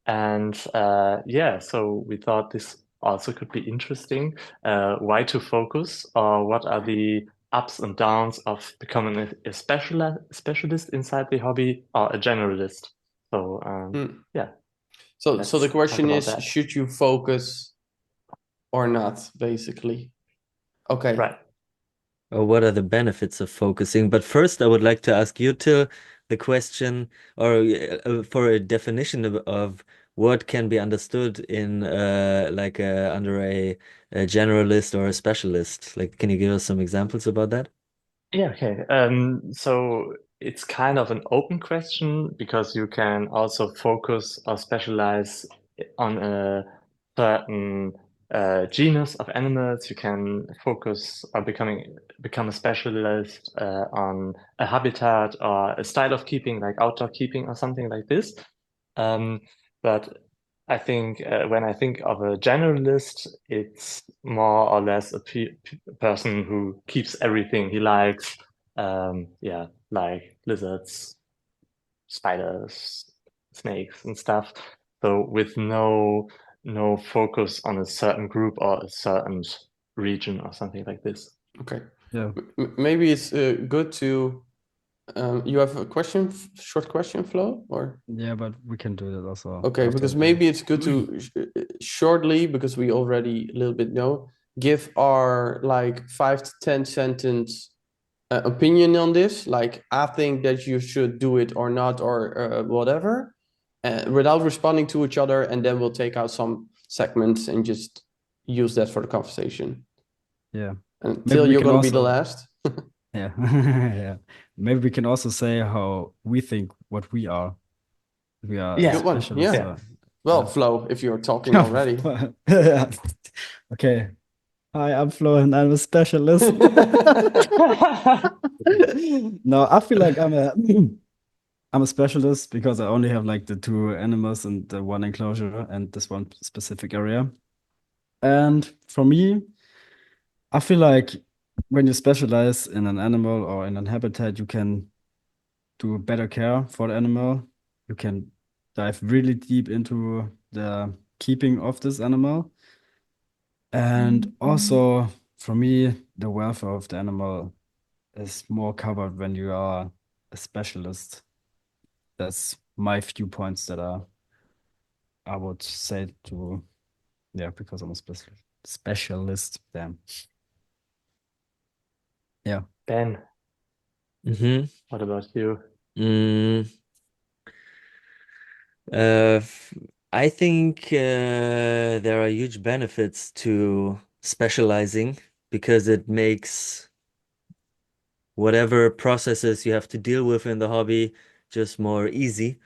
And so we thought this also could be interesting. Why to focus, or what are the ups and downs of becoming a specialist inside the hobby or a generalist? So yeah. So Let's the question talk is, about that. should you focus or not, basically? Okay. Right. Or what are the benefits of focusing? But first, I would like to ask you, Till, the question, or for a definition of what can be understood in under a generalist or a specialist. Like, can you give us some examples about that? Yeah, okay. So it's kind of an open question because you can also focus or specialize on a certain genus of animals. You can focus or become a specialist on a habitat or a style of keeping, like outdoor keeping or something like this. But I think when I think of a generalist, it's more or less a person who keeps everything he likes. Like lizards, spiders, snakes, and stuff. So with no focus on a certain group or a certain region or something like this. Okay. Yeah. Maybe it's good to You have a question, short question, Flo, or? Yeah, but we can do that also. Okay, after because the- maybe it's good to shortly, because we already a little bit know, give our like 5 to 10 sentence opinion on this. Like, I think that you should do it or not, or whatever, without responding to each other, and then we'll take out some segments and just use that for the conversation. Yeah. Until we you're can gonna be the also- last. Yeah. Yeah. Maybe we can also say how we think what we are. We are Yeah. Good one, specialists. yeah. Well, Yeah. Flo, if you're talking already. Yeah. Okay. Hi, I'm Flo and I'm a specialist. No, I feel like I'm a specialist because I only have like the 2 animals and the 1 enclosure and this 1 specific area. And for me, I feel like when you specialize in an animal or in an habitat, you can do better care for the animal. You can dive really deep into the keeping of this animal. And also, for me, the welfare of the animal is more covered when you are a specialist. That's my viewpoints that I would say to, yeah, because I'm a specialist. Damn. Yeah. Ben, Mm-hmm. what about you? I think there are huge benefits to specializing because it makes whatever processes you have to deal with in the hobby just more easy.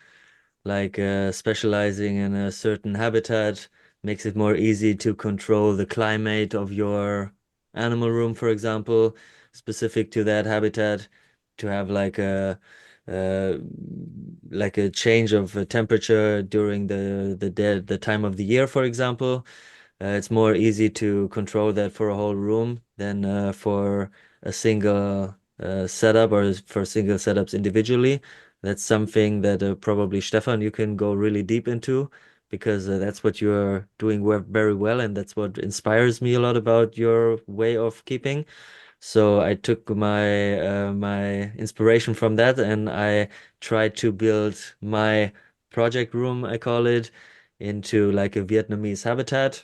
Like specializing in a certain habitat makes it more easy to control the climate of your animal room, for example, specific to that habitat, to have uh, like a change of temperature during the time of the year, for example. It's more easy to control that for a whole room than for a single setup or for single setups individually. That's something that probably Stefan, you can go really deep into because that's what you're doing very well, and that's what inspires me a lot about your way of keeping. So I took my inspiration from that, and I tried to build my project room, I call it, into like a Vietnamese habitat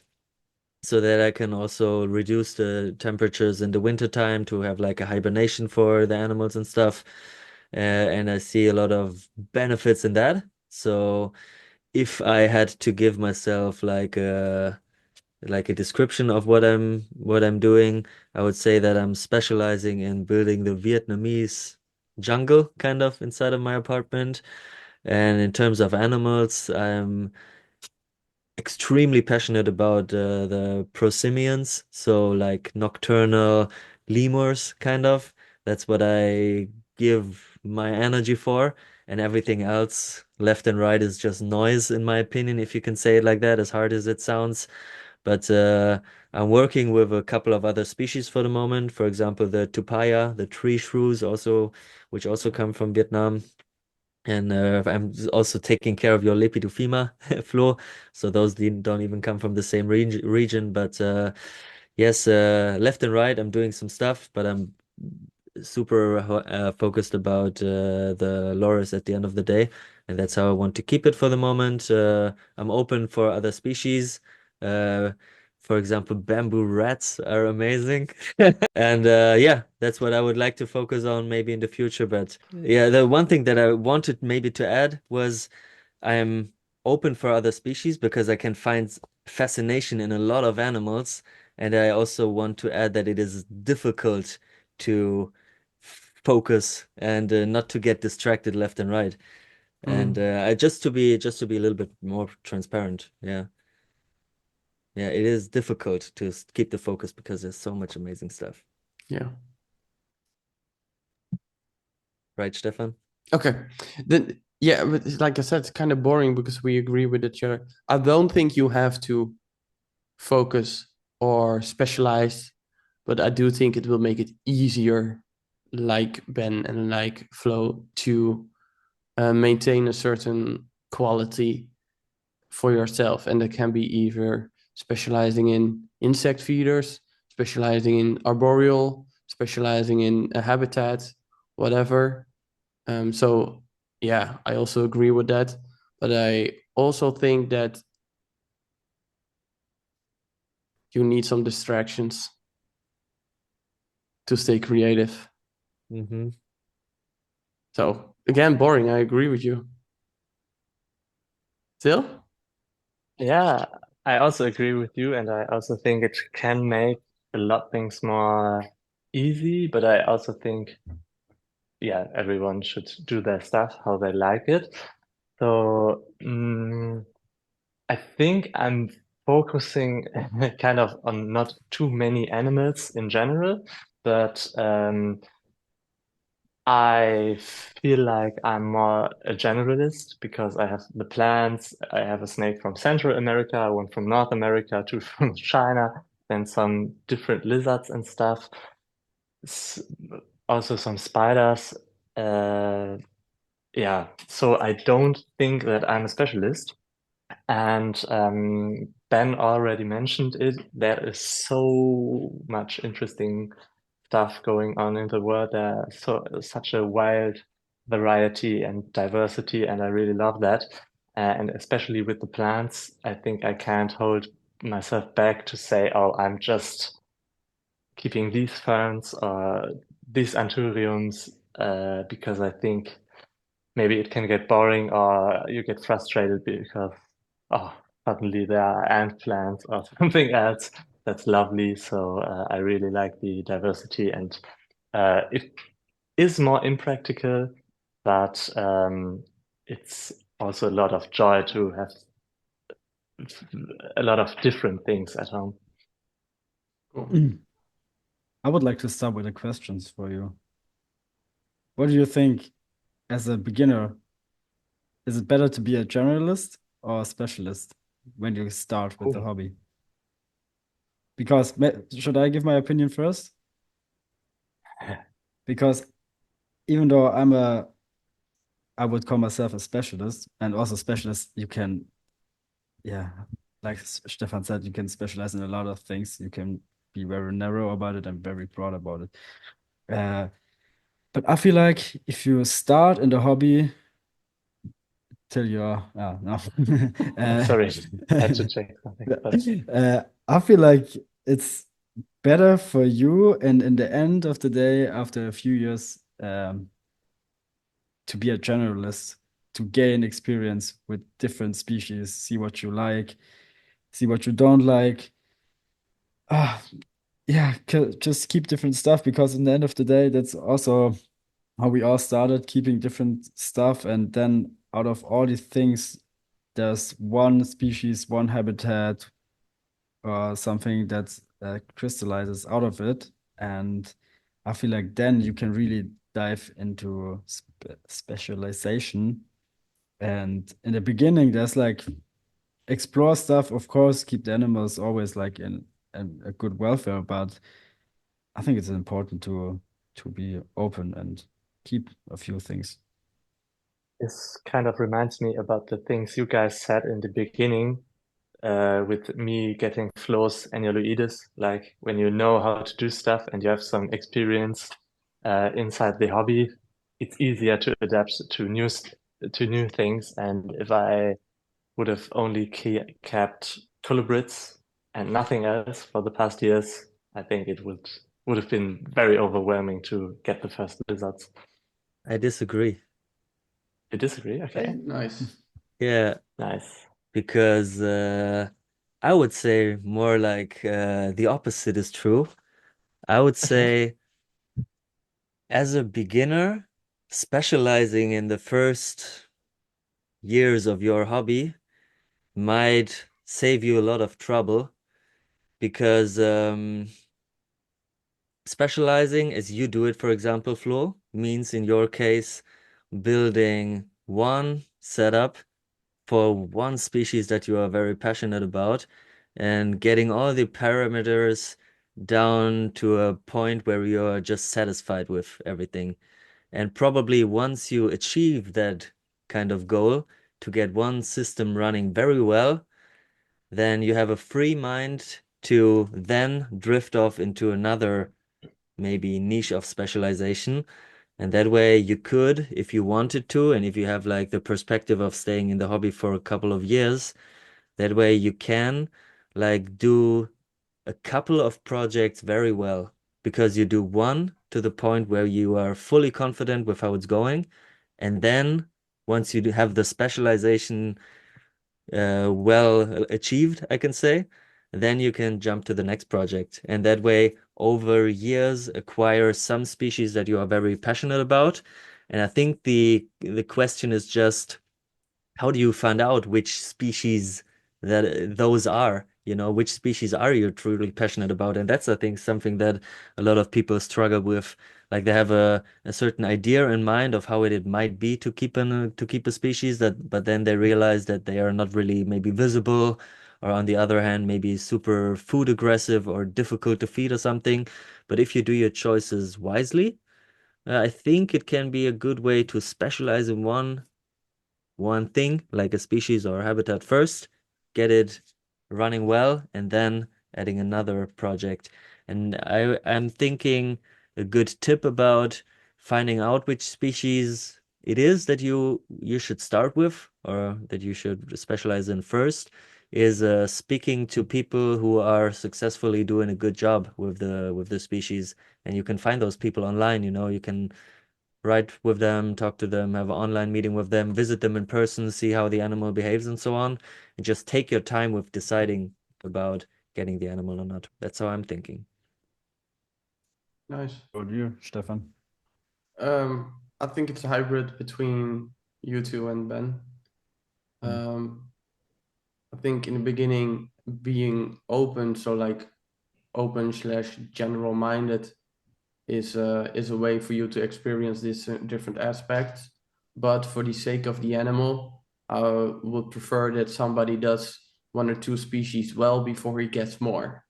so that I can also reduce the temperatures in the winter time to have like a hibernation for the animals and stuff. And I see a lot of benefits in that. So if I had to give myself like a description of what I'm doing, I would say that I'm specializing in building the Vietnamese jungle kind of inside of my apartment. And in terms of animals, I'm extremely passionate about the prosimians, so like nocturnal lemurs, kind of. That's what I give my energy for, and everything else, left and right, is just noise, in my opinion, if you can say it like that, as hard as it sounds. But I'm working with a couple of other species for the moment. For example, the tupaya, the tree shrews, also, which also come from Vietnam. And I'm also taking care of your Lepidophyma, Flo. So those don't even come from the same region. But yes, left and right, I'm doing some stuff, but I'm super focused about the loris at the end of the day. And that's how I want to keep it for the moment. I'm open for other species. Uh, for example, bamboo rats are amazing. And yeah, that's what I would like to focus on maybe in the future. But yeah, the one thing that I wanted maybe to add was I'm open for other species because I can find fascination in a lot of animals. And I also want to add that it is difficult to focus and not to get distracted left and right. And just to be a little bit more transparent. Yeah. Yeah, it is difficult to keep the focus because there's so much amazing stuff. Yeah. Right, Stefan? Okay. Then yeah, but like I said, it's kind of boring because we agree with each other. I don't think you have to focus or specialize, but I do think it will make it easier, like Ben and like Flo, to maintain a certain quality for yourself. And that can be either specializing in insect feeders, specializing in arboreal, specializing in a habitat, whatever. So yeah, I also agree with that. But I also think that you need some distractions to stay creative. Mm-hmm. So again, boring. I agree with you. Still? Yeah, I also agree with you, and I also think it can make a lot things more easy, but I also think, yeah, everyone should do their stuff how they like it. So, I think I'm focusing kind of on not too many animals in general, but I feel like I'm more a generalist because I have the plants. I have a snake from Central America, one from North America, two from China, then some different lizards and stuff. S Also some spiders. Uh, yeah, so I don't think that I'm a specialist. And Ben already mentioned it. There is so much interesting stuff going on in the world. There's such a wild variety and diversity, and I really love that. And especially with the plants, I think I can't hold myself back to say, oh, I'm just keeping these ferns or these anthuriums, because I think maybe it can get boring or you get frustrated because oh suddenly there are ant plants or something else that's lovely. So I really like the diversity, and it is more impractical, but it's also a lot of joy to have a lot of different things at home. Cool. I would like to start with the questions for you. What do you think as a beginner? Is it better to be a generalist or a specialist when you start with the hobby? Because should I give my opinion first? Because even though I would call myself a specialist, and also specialist, you can, yeah, like Stefan said, you can specialize in a lot of things. You can be very narrow about it and very broad about it. But I feel like if you start in the hobby till you're, no. Sorry, I had to check something. But I feel like it's better for you, and in the end of the day, after a few years, to be a generalist, to gain experience with different species, see what you like, see what you don't like. Ah, yeah, just keep different stuff, because in the end of the day, that's also how we all started, keeping different stuff. And then out of all these things, there's one species, one habitat, or something that crystallizes out of it. And I feel like then you can really dive into specialization. And in the beginning, there's like explore stuff, of course, keep the animals always like in a good welfare, but I think it's important to be open and keep a few things. this kind of reminds me about the things you guys said in the beginning, with me getting Flo's annuloides, like when you know how to do stuff and you have some experience inside the hobby, it's easier to adapt to new things. And if I would have only kept colubrids and nothing else for the past years, I think it would have been very overwhelming to get the first lizards. I disagree. You disagree? Okay, Nice. Yeah, nice. because I would say more like the opposite is true. I would Okay. say as a beginner, specializing in the first years of your hobby might save you a lot of trouble, because specializing as you do it, for example, Flo, means in your case building one setup for one species that you are very passionate about and getting all the parameters down to a point where you are just satisfied with everything. And probably once you achieve that kind of goal to get one system running very well, then you have a free mind to then drift off into another maybe niche of specialization. And that way you could, if you wanted to, and if you have like the perspective of staying in the hobby for a couple of years, that way you can like do a couple of projects very well, because you do one to the point where you are fully confident with how it's going. And then once you have the specialization well achieved, I can say, then you can jump to the next project. And that way, over years, acquire some species that you are very passionate about. And I think the question is just, how do you find out which species that those are? You know, which species are you truly passionate about? And that's, I think, something that a lot of people struggle with. Like they have a certain idea in mind of how it might be to keep a species that, but then they realize that they are not really maybe visible, or on the other hand, maybe super food aggressive or difficult to feed or something. But if you do your choices wisely, I think it can be a good way to specialize in one thing, like a species or a habitat first, get it running well, and then adding another project. And I'm thinking a good tip about finding out which species it is that you should start with, or that you should specialize in first, is speaking to people who are successfully doing a good job with the species. And you can find those people online. You can write with them, talk to them, have an online meeting with them, visit them in person, see how the animal behaves and so on, and just take your time with deciding about getting the animal or not. That's how I'm thinking. Nice. What about you, Stefan? I think it's a hybrid between you two and Ben. I think in the beginning, being open, so like open/general minded, is a way for you to experience these different aspects. But for the sake of the animal, I would prefer that somebody does one or two species well before he gets more.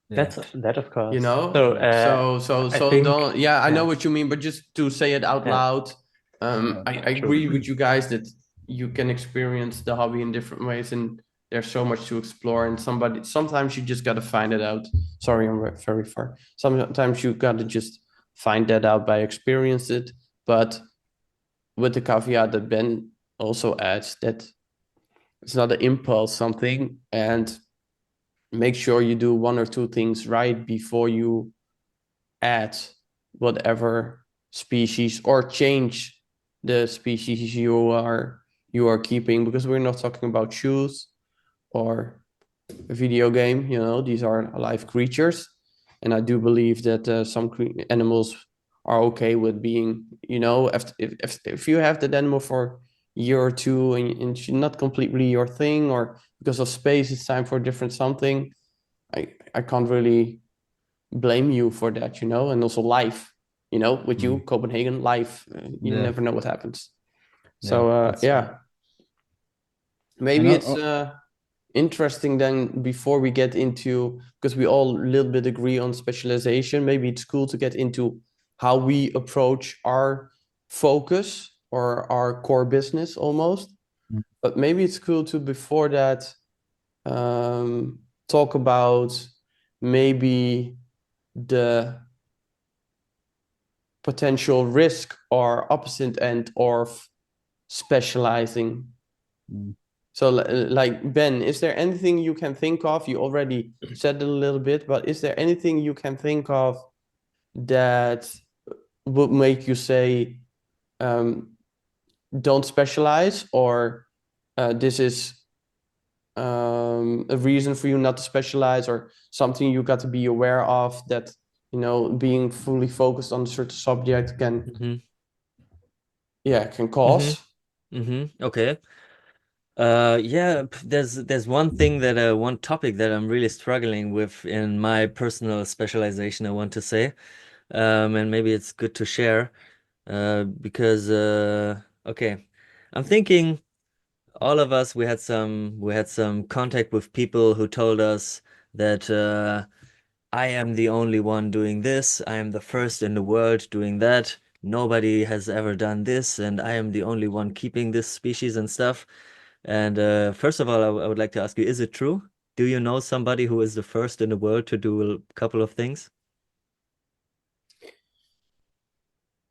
Yeah. That of course. You know? So So I think, don't, yeah, I know yeah. what you mean, but just to say it out Yeah. loud, Yeah. I True. agree with you guys that you can experience the hobby in different ways, and there's so much to explore. And sometimes you just gotta find it out. Sorry, I'm very far. Sometimes you gotta just find that out by experience it. But with the caveat that Ben also adds, that it's not an impulse something, and make sure you do one or two things right before you add whatever species or change the species you are keeping, because we're not talking about shoes or a video game. These are live creatures, and I do believe that some animals are okay with being, if you have that animal for a year or two, and it's not completely your thing, or because of space it's time for a different something. I can't really blame you for that, and also life, with you, Copenhagen, life, you Yeah. never know what happens. Yeah, So that's true. maybe I it's interesting then, before we get into, because we all a little bit agree on specialization, maybe it's cool to get into how we approach our focus or our core business almost. Mm. But maybe it's cool to, before that, talk about maybe the potential risk or opposite end of specializing. Mm. So like, Ben, is there anything you can think of? You already said it a little bit, but is there anything you can think of that would make you say, don't specialize, or this is a reason for you not to specialize, or something you got to be aware of, that being fully focused on a certain subject can cause? Okay. Yeah, there's one thing one topic that I'm really struggling with in my personal specialization, I want to say. And maybe it's good to share, because okay, I'm thinking all of us, we had some contact with people who told us that I am the only one doing this, I am the first in the world doing that, nobody has ever done this, and I am the only one keeping this species and stuff. And first of all, I would like to ask you, is it true? Do you know somebody who is the first in the world to do a couple of things?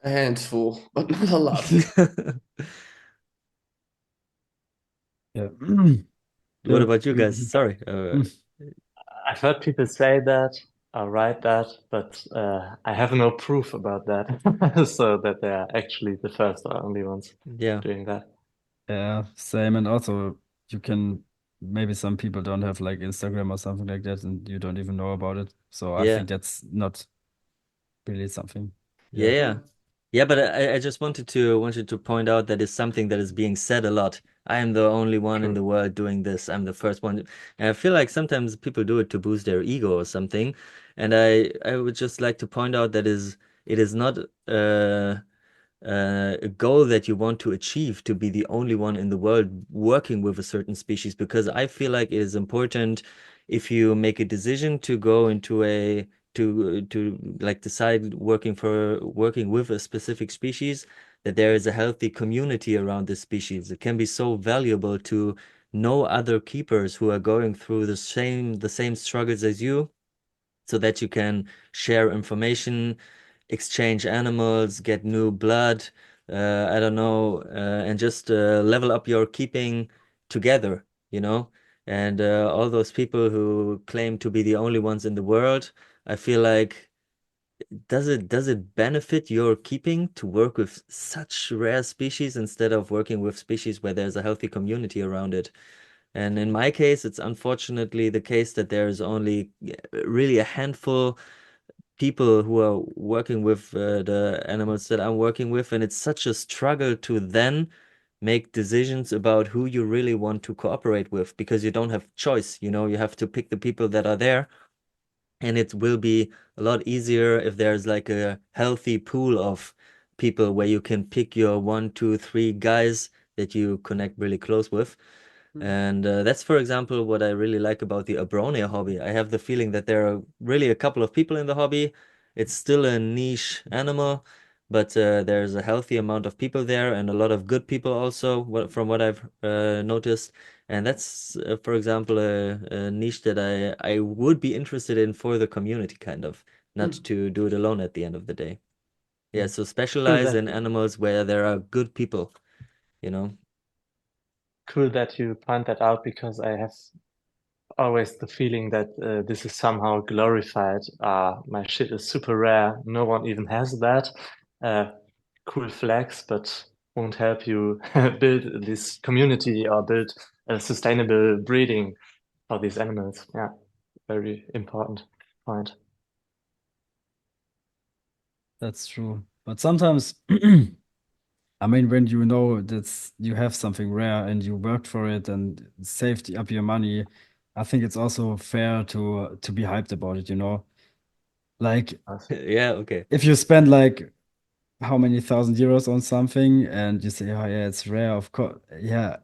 A handful, but not a lot. Yeah. What about you guys? Sorry. I've heard people say that or write that, but I have no proof about that. So that they are actually the first or only ones Yeah. doing that. Yeah, same. And also, you can maybe some people don't have like Instagram or something like that, and you don't even know about it. So I Yeah. think that's not really something. Yeah, yeah. Yeah, but I just wanted to point out that it's something that is being said a lot. I am the only one in True. the world doing this. I'm the first one. And I feel like sometimes people do it to boost their ego or something. And I would just like to point out that it is not a goal that you want to achieve to be the only one in the world working with a certain species, because I feel like it is important if you make a decision to go into a to like decide working with a specific species, that there is a healthy community around this species. It can be so valuable to know other keepers who are going through the same struggles as you, so that you can share information, exchange animals, get new blood, I don't know, and just level up your keeping together, you know? And all those people who claim to be the only ones in the world, I feel like, does it benefit your keeping to work with such rare species instead of working with species where there's a healthy community around it? And in my case, it's unfortunately the case that there's only really a handful people who are working with the animals that I'm working with, and it's such a struggle to then make decisions about who you really want to cooperate with, because you don't have choice, you have to pick the people that are there. And it will be a lot easier if there's like a healthy pool of people where you can pick your 1, 2, 3 guys that you connect really close with. And that's, for example, what I really like about the Abronia hobby. I have the feeling that there are really a couple of people in the hobby. It's still a niche animal, but there's a healthy amount of people there and a lot of good people also, from what I've noticed. And that's, for example, a niche that I would be interested in for the community, kind of, not to do it alone at the end of the day. Yeah, so Cool specialize in that animals where there are good people, you know? cool that you point that out because I have always the feeling that this is somehow glorified. My shit is super rare. No one even has that. Uh, cool flex, but won't help you build this community or build a sustainable breeding for these animals. Yeah, very important point. That's true. But sometimes, I mean, when you know that you have something rare and you worked for it and saved up your money, I think it's also fair to be hyped about it, you know? Like Yeah, okay. if you spend like how many thousand euros on something and you say, oh yeah, it's rare, of course. Yeah,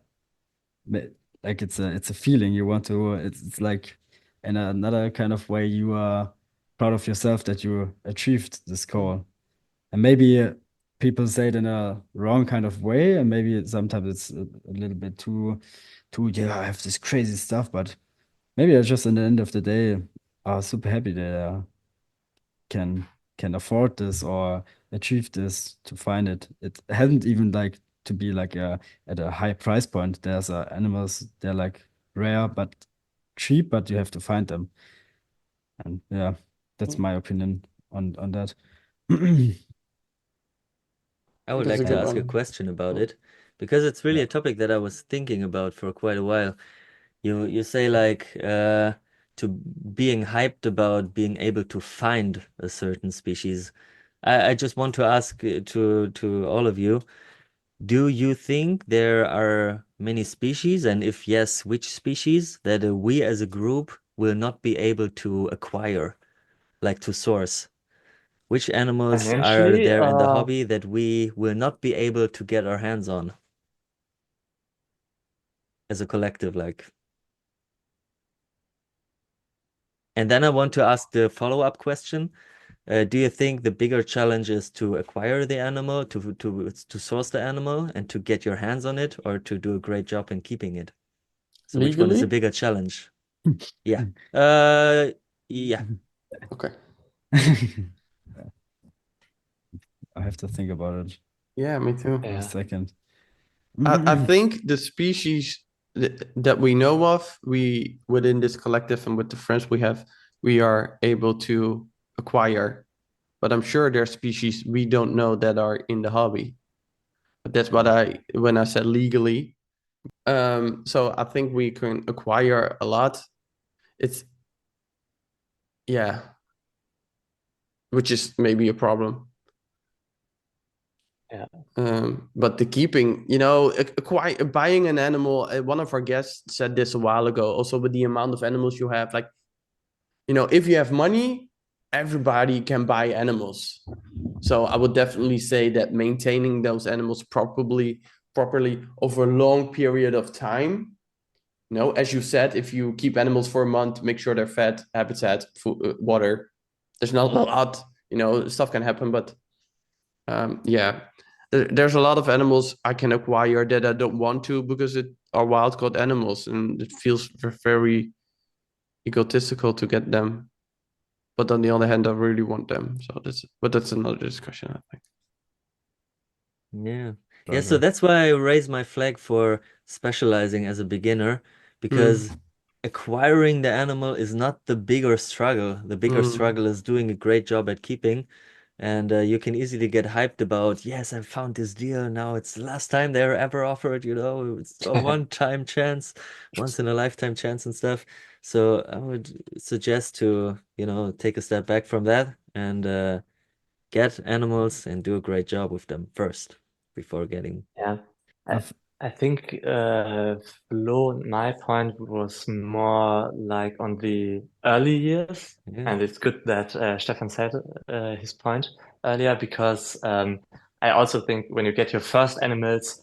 ma- like it's a feeling you want to. It's like in another kind of way you are proud of yourself that you achieved this goal. And maybe people say it in a wrong kind of way, and maybe sometimes it's a little bit too yeah, I have this crazy stuff, but maybe I just in the end of the day are super happy that can can afford this or achieve this to find it. It hasn't even like to be like at a high price point. There's animals, they're like rare but cheap, but you have to find them. And yeah, that's my opinion on that. I would That's a like to good ask a one. question about it, because it's really Yeah. a topic that I was thinking about for quite a while. You say like to being hyped about being able to find a certain species. I just want to ask to all of you, do you think there are many species, and if yes, which species that we as a group will not be able to acquire, like to source? Which animals are Financially, there in the hobby that we will not be able to get our hands on as a collective, like? And then I want to ask the follow-up question. Do you think the bigger challenge is to acquire the animal, to source the animal and to get your hands on it, or to do a great job in keeping it? So which one is a Legally? bigger challenge? Yeah. Yeah. Okay. I have to think about it Yeah, me too. for a Yeah. second. I think the species that we know of, we within this collective and with the friends we have, we are able to acquire. But I'm sure there are species we don't know that are in the hobby. But that's what when I said legally. So I think we can acquire a lot. It's yeah, which is maybe a problem. Yeah. But the keeping, buying an animal, one of our guests said this a while ago, also with the amount of animals you have, like, if you have money, everybody can buy animals. So I would definitely say that maintaining those animals properly over a long period of time, as you said, if you keep animals for a month, make sure they're fed, habitat, food, water. There's not a lot, stuff can happen, but yeah, there's a lot of animals I can acquire that I don't want to because it are wild caught animals, and it feels very egotistical to get them. But on the other hand, I really want them. So that's another discussion, I think. Yeah. Sure, Yeah, so sure. that's why I raised my flag for specializing as a beginner, because acquiring the animal is not the bigger struggle. The bigger struggle is doing a great job at keeping. And you can easily get hyped about, yes, I found this deal. Now it's the last time they're ever offered, it's a one-time chance, once in a lifetime chance and stuff. So I would suggest to, take a step back from that and get animals and do a great job with them first before getting. Yeah. I, I've- I think Flo, my point was more like on the early years, Yeah. and it's good that Stefan said his point earlier, because I also think when you get your first animals,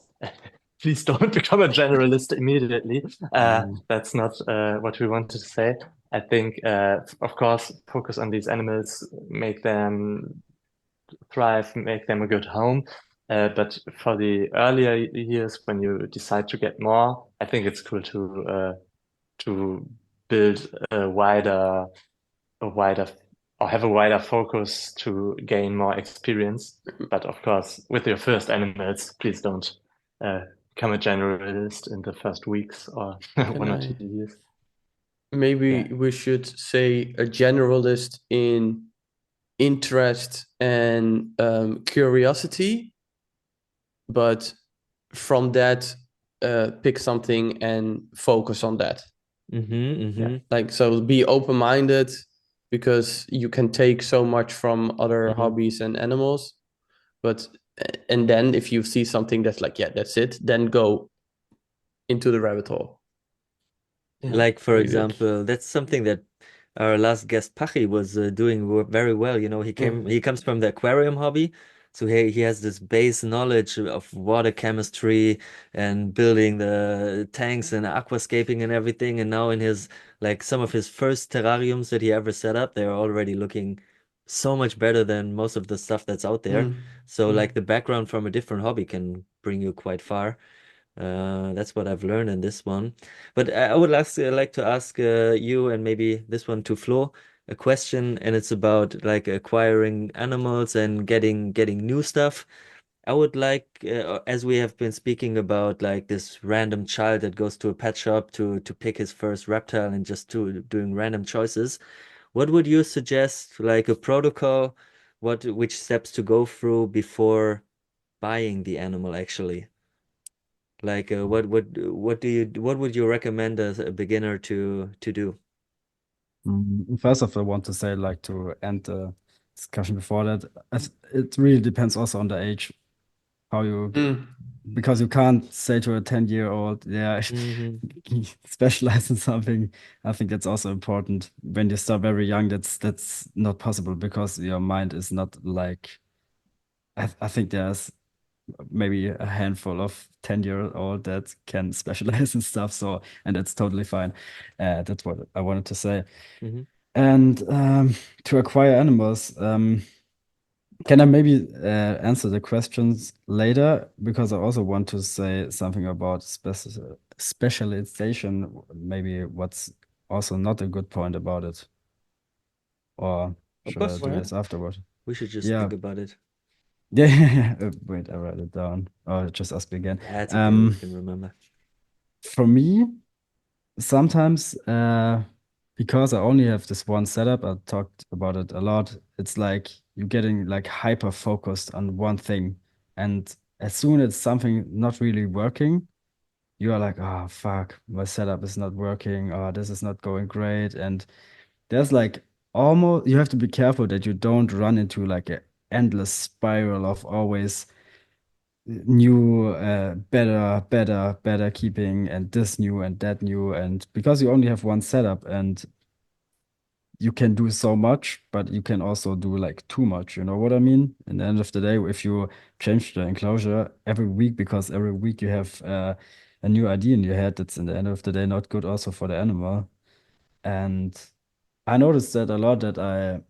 please don't become a generalist immediately. That's not what we wanted to say. I think, of course, focus on these animals, make them thrive, make them a good home. But for the earlier years, when you decide to get more, I think it's cool to build a wider, or have a wider focus to gain more experience. But of course, with your first animals, please don't become a generalist in the first weeks or Can 1 or 2 years. maybe we should say a generalist in interest and curiosity, but from that, pick something and focus on that. Mm-hmm. Like, so be open-minded, because you can take so much from other Mm-hmm. hobbies and animals, and then if you see something that's like, yeah, that's it, then go into the rabbit hole. Yeah. Like, for Really good. example, that's something that our last guest Pachi was doing very well. He comes from the aquarium hobby, so he has this base knowledge of water chemistry and building the tanks and aquascaping and everything. And now in his some of his first terrariums that he ever set up, they're already looking so much better than most of the stuff that's out there. So like the background from a different hobby can bring you quite far. That's what I've learned in this one. But I would like to ask you, and maybe this one to Flo, a question, and it's about like acquiring animals and getting new stuff. I would like, as we have been speaking about like this random child that goes to a pet shop to pick his first reptile and just doing random choices. What would you suggest, like a protocol, which steps to go through before buying the animal actually? Like, what would you recommend as a beginner to do? First of all, I want to say, like, to end the discussion before that, it really depends also on the age, how you, because you can't say to a 10-year-old, yeah, specialize in something. I think that's also important. When you start very young, that's not possible, because your mind is not like, I think there's maybe a handful of 10-year-old that can specialize in stuff. So, and that's totally fine. That's what I wanted to say. And to acquire animals, can I maybe answer the questions later? Because I also want to say something about specialization, maybe what's also not a good point about it. Or Of should I course, do this afterward? we should just Yeah. think about it. Yeah. Wait, I write it down. Oh, just ask me again. Yeah, it's okay. We can remember. For me, sometimes because I only have this one setup, I talked about it a lot. It's like you're getting like hyper focused on one thing, and as soon as something not really working, you are like, oh fuck, my setup is not working, or this is not going great. And there's like almost you have to be careful that you don't run into like an endless spiral of always new, better keeping, and this new and that new. And because you only have one setup and you can do so much, but you can also do like too much, you know what I mean? In the end of the day, if you change the enclosure every week because every week you have a new idea in your head, that's in the end of the day not good also for the animal. And I noticed that a lot, that I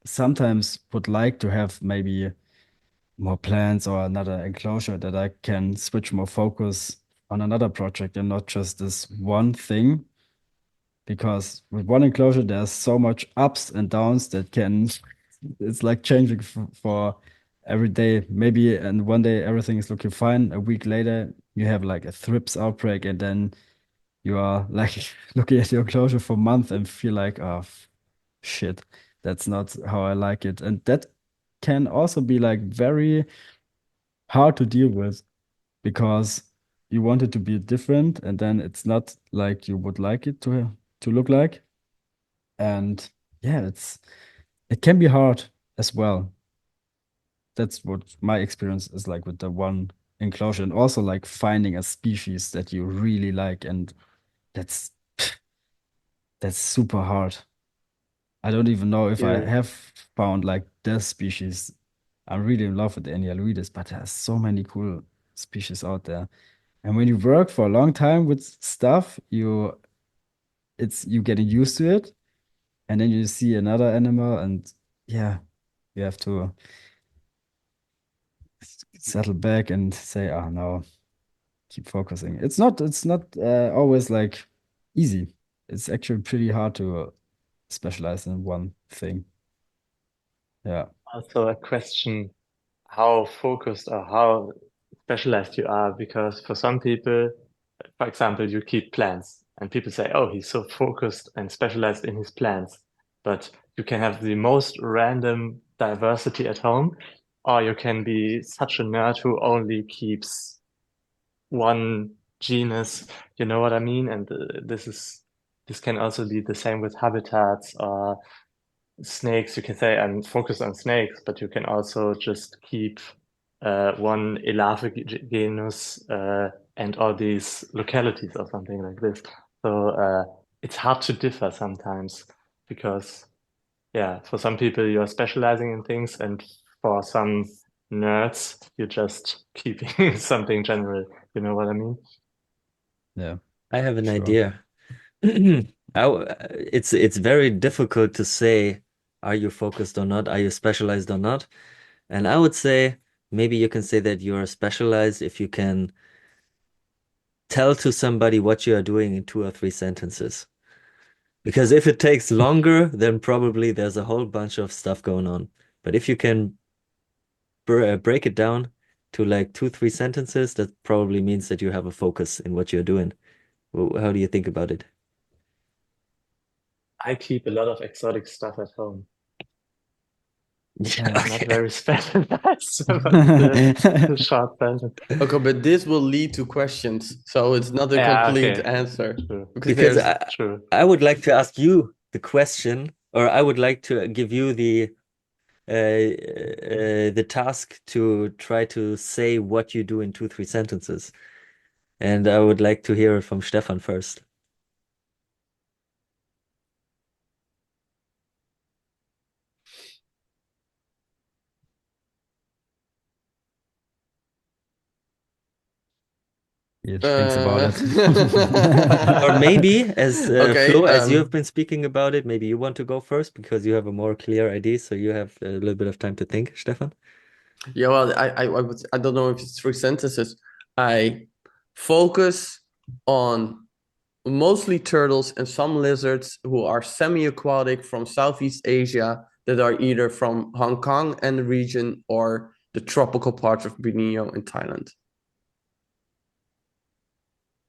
sometimes would like to have maybe more plans or another enclosure, that I can switch more focus on another project and not just this one thing. Because with one enclosure, there's so much ups and downs that can, it's like changing for every day. Maybe, and one day everything is looking fine. A week later, you have like a thrips outbreak, and then you are like looking at your enclosure for a month and feel like, oh, shit, that's not how I like it. And that can also be like very hard to deal with, because you want it to be different, and then it's not like you would like it to look like. And yeah, it can be hard as well. That's what my experience is like with the one enclosure, and also like finding a species that you really like, and that's that's super hard. I don't even know if I Yeah. have found like this species. I'm really in love with the Enyalioides, but there's so many cool species out there. And when you work for a long time with stuff, you getting used to it, and then you see another animal, and yeah, you have to settle back and say, oh no, keep focusing. It's not always like easy. It's actually pretty hard to specialize in one thing. Yeah. Also a question, how focused or how specialized you are, because for some people, for example, you keep plants and people say, oh, he's so focused and specialized in his plants. But you can have the most random diversity at home, or you can be such a nerd who only keeps one genus, you know what I mean? And this can also be the same with habitats or snakes. You can say I'm focused on snakes, but you can also just keep one Elaphe genus and all these localities or something like this. So it's hard to differ sometimes because, yeah, for some people you're specializing in things, and for some nerds you're just keeping something general. You know what I mean? Yeah. I have an Sure. idea. It's very difficult to say, are you focused or not? Are you specialized or not? And I would say maybe you can say that you're specialized if you can tell to somebody what you are doing in 2 or 3 sentences. Because if it takes longer, then probably there's a whole bunch of stuff going on. But if you can break it down to like 2, 3 sentences, that probably means that you have a focus in what you're doing. How do you think about it? I keep a lot of exotic stuff at home. Yeah, Not okay. very specialized, but the short sentence. Okay, but this will lead to questions, so it's not a Yeah, complete okay. answer True. because Because there's True. I would like to ask you the question, or I would like to give you the task to try to say what you do in 2, 3 sentences. And I would like to hear it from Stefan first. He thinks about it. Or maybe, as Okay, Flo, as you have been speaking about it, maybe you want to go first because you have a more clear idea, so you have a little bit of time to think, Stefan. yeah, well, I don't know if it's 3 sentences. I focus on mostly turtles and some lizards who are semi-aquatic from Southeast Asia that are either from Hong Kong and the region or the tropical parts of Borneo in Thailand.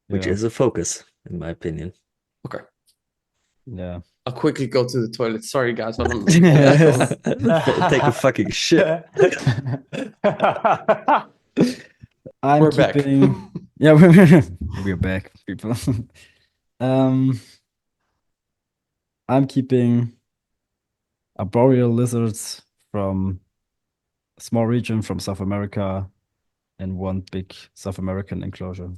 Which Yeah. is a focus, in my opinion. Okay. Yeah. I'll quickly go to the toilet. Sorry, guys. Hold on. Take a fucking shit. I'm We're back. keeping. Yeah, we're back, people. I'm keeping arboreal lizards from a small region from South America in one big South American enclosure.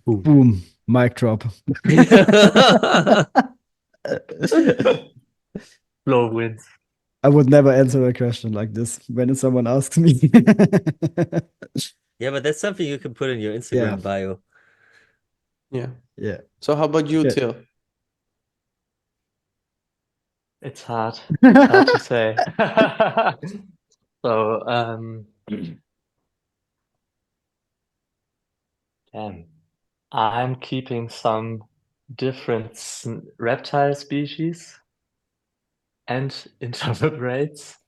Boom, mic drop. Flo wins. I would never answer a question like this when someone asks me. Yeah, but that's something you can put in your Instagram bio. Yeah. Yeah. So how about you, Okay. Till? It's hard. It's hard to say. So, damn. I'm keeping some different reptile species and invertebrates,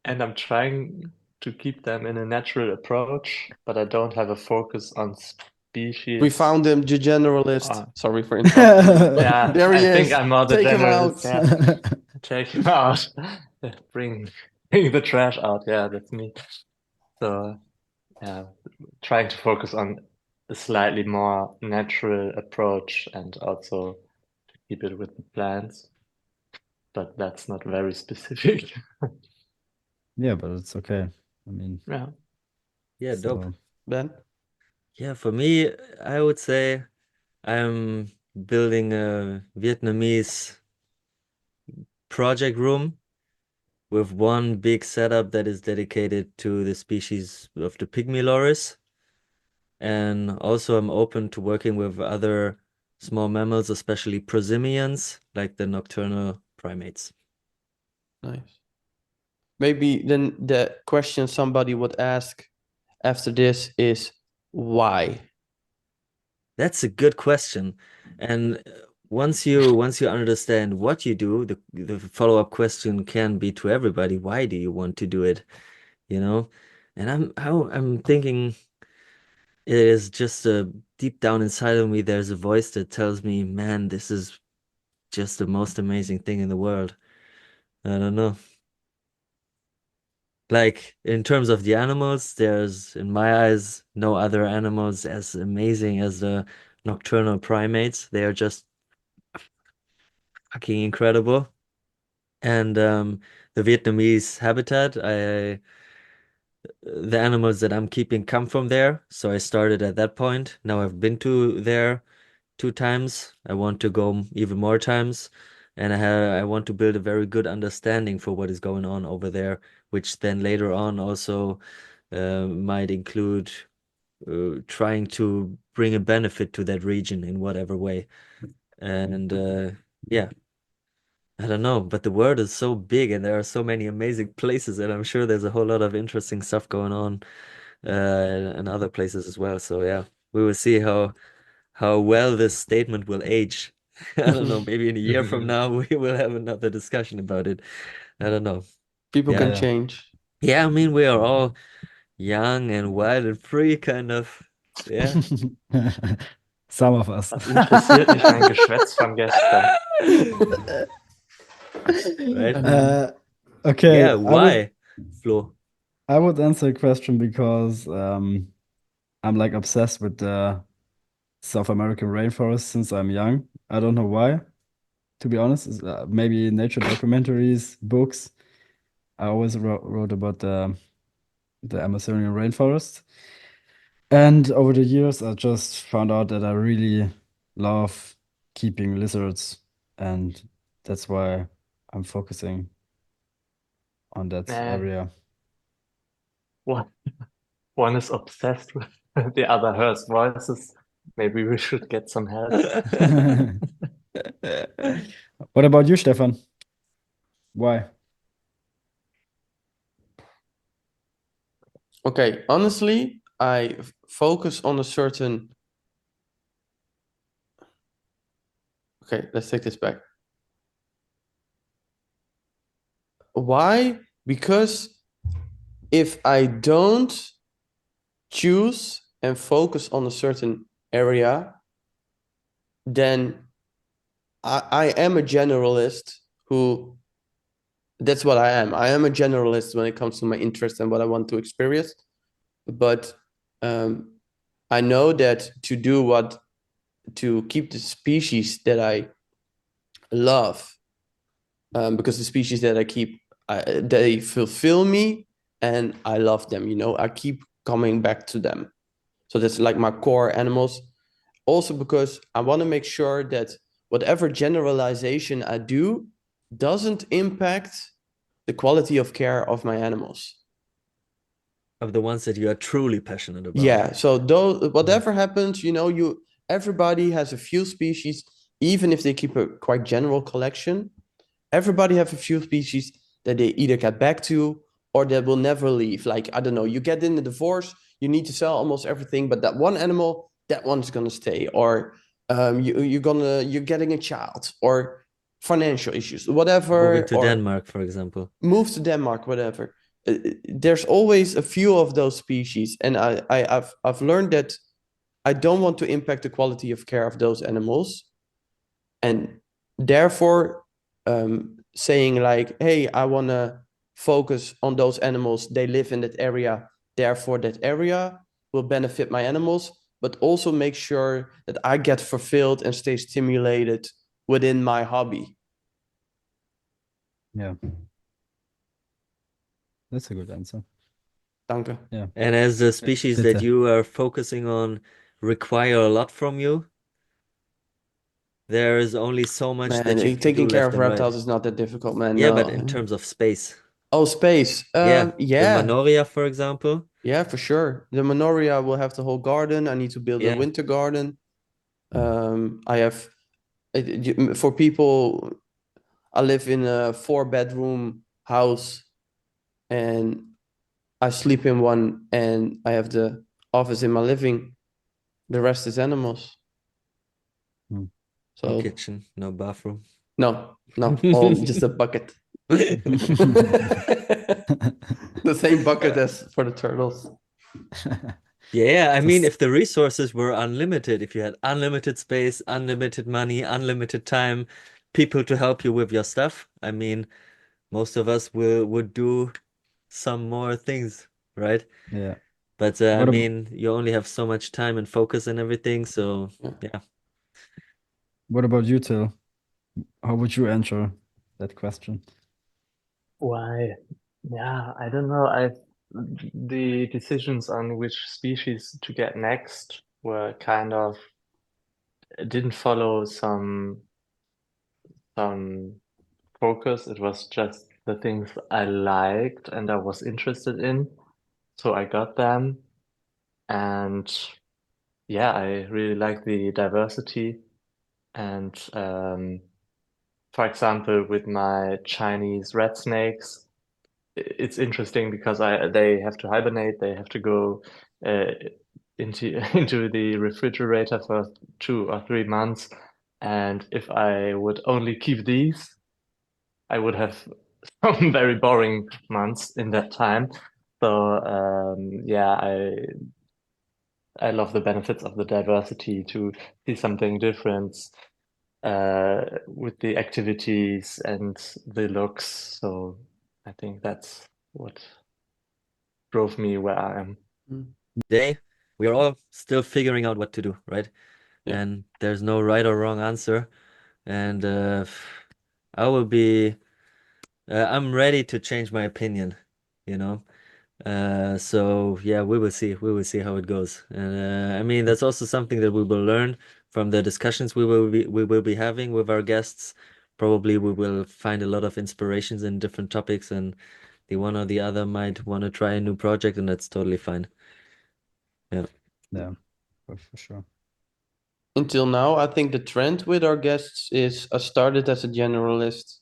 and I'm trying to keep them in a natural approach, but I don't have a focus on species. We found him, the generalist. Ah. Sorry for interrupting. But Yeah, there he I think is. I'm more the Take him generalist. out. Yeah. Take him out. Bring the trash out. Yeah, that's me. So, yeah, trying to focus on a slightly more natural approach and also to keep it with the plants. But that's not very specific. Yeah, but it's okay. I mean, Yeah. Yeah, dope. so Ben? Yeah, for me, I would say I'm building a Vietnamese project room with one big setup that is dedicated to the species of the pygmy loris. And also I'm open to working with other small mammals, especially prosimians, like the nocturnal primates. Nice. Maybe then the question somebody would ask after this is why? That's a good question. And once you understand what you do, the follow-up question can be to everybody, why do you want to do it? You know? And I'm thinking it is just deep down inside of me, there's a voice that tells me, man, this is just the most amazing thing in the world. I don't know. Like in terms of the animals, there's in my eyes no other animals as amazing as the nocturnal primates. They are just fucking incredible. And the Vietnamese habitat, the animals that I'm keeping come from there. So I started at that point. Now I've been to there 2 times. I want to go even more times. And I want to build a very good understanding for what is going on over there, which then later on also might include trying to bring a benefit to that region in whatever way. And yeah, I don't know, but the world is so big and there are so many amazing places, and I'm sure there's a whole lot of interesting stuff going on in other places as well. So yeah, we will see how well this statement will age. I don't know, maybe in a year from now we will have another discussion about it. I don't know. People Yeah. can Yeah. change. Yeah, I mean we are all young and wild and free, kind of. Yeah. some of us. Was interessiert mich mein Geschwätz von gestern? Right? Okay. Yeah, why, Flo? I would answer a question because I'm like obsessed with the South American rainforest since I'm young. I don't know why, to be honest. Maybe nature documentaries, books. I always wrote about the Amazonian rainforest. And over the years, I just found out that I really love keeping lizards, and that's why I'm focusing on that Man. area. One is obsessed with the other hears voices. Maybe we should get some help. What about you, Stefan? Why? Okay, honestly, I focus on a certain. Okay, let's take this back. Why? Because if I don't choose and focus on a certain area, then I am a generalist who that's what I am. I am a generalist when it comes to my interest and what I want to experience. But I know that to keep the species that I love, because the species that I keep, they fulfill me and I love them. I keep coming back to them. So that's like my core animals. Also because I want to make sure that whatever generalization I do doesn't impact the quality of care of my animals. Of the ones that you are truly passionate about. Yeah. So whatever happens, everybody has a few species, even if they keep a quite general collection. Everybody have a few species that they either get back to or that will never leave. Like, I don't know, you get in a divorce, you need to sell almost everything, but that one animal, that one's gonna stay. Or you're getting a child, or financial issues, whatever. Moving to or Denmark, for example. move to Denmark, whatever. There's always a few of those species, and I've learned that I don't want to impact the quality of care of those animals, and therefore saying like, hey, I want to focus on those animals. They live in that area, therefore that area will benefit my animals, but also make sure that I get fulfilled and stay stimulated within my hobby. Yeah. That's a good answer. Danke. Yeah. And as the species that Bitte. you are focusing on require a lot from you, there is only so much Man, that you can taking do care left of and reptiles right. is not that difficult, man. Yeah, No. but in terms of space. Oh, space. Yeah. The Yeah. Manoria, for example. Yeah, for sure. The Manoria will have the whole garden. I need to build a Yeah. winter garden. I have for people. I live in a 4-bedroom house, and I sleep in one, and I have the office in my living. The rest is animals. Hmm. No So kitchen, no bathroom. no, all just a bucket. The same bucket as for the turtles. Yeah, I mean, This- if the resources were unlimited, if you had unlimited space, unlimited money, unlimited time, people to help you with your stuff, I mean, most of us would do some more things, right? Yeah. But I What ab- mean, you only have so much time and focus and everything, so yeah. What about you, Till? How would you answer that question? Why? Yeah, I don't know. The decisions on which species to get next were kind of didn't follow some focus. It was just the things I liked and I was interested in. So I got them. And yeah, I really like the diversity. And for example, with my Chinese red snakes, it's interesting because they have to hibernate. They have to go uh, into into the refrigerator for 2 or 3 months. And if I would only keep these, I would have some very boring months in that time. So yeah, I love the benefits of the diversity to see something different with the activities and the looks. So I think that's what drove me where I am. Today, we are all still figuring out what to do, right? Yeah. And there's no right or wrong answer. And I will be, I'm ready to change my opinion, you know? So yeah, we will see. We will see how it goes. And I mean, that's also something that we will learn from the discussions we will be having with our guests. Probably we will find a lot of inspirations in different topics, and the one or the other might want to try a new project, and that's totally fine. Yeah. Yeah, for sure. Until now, I think the trend with our guests is I started as a generalist.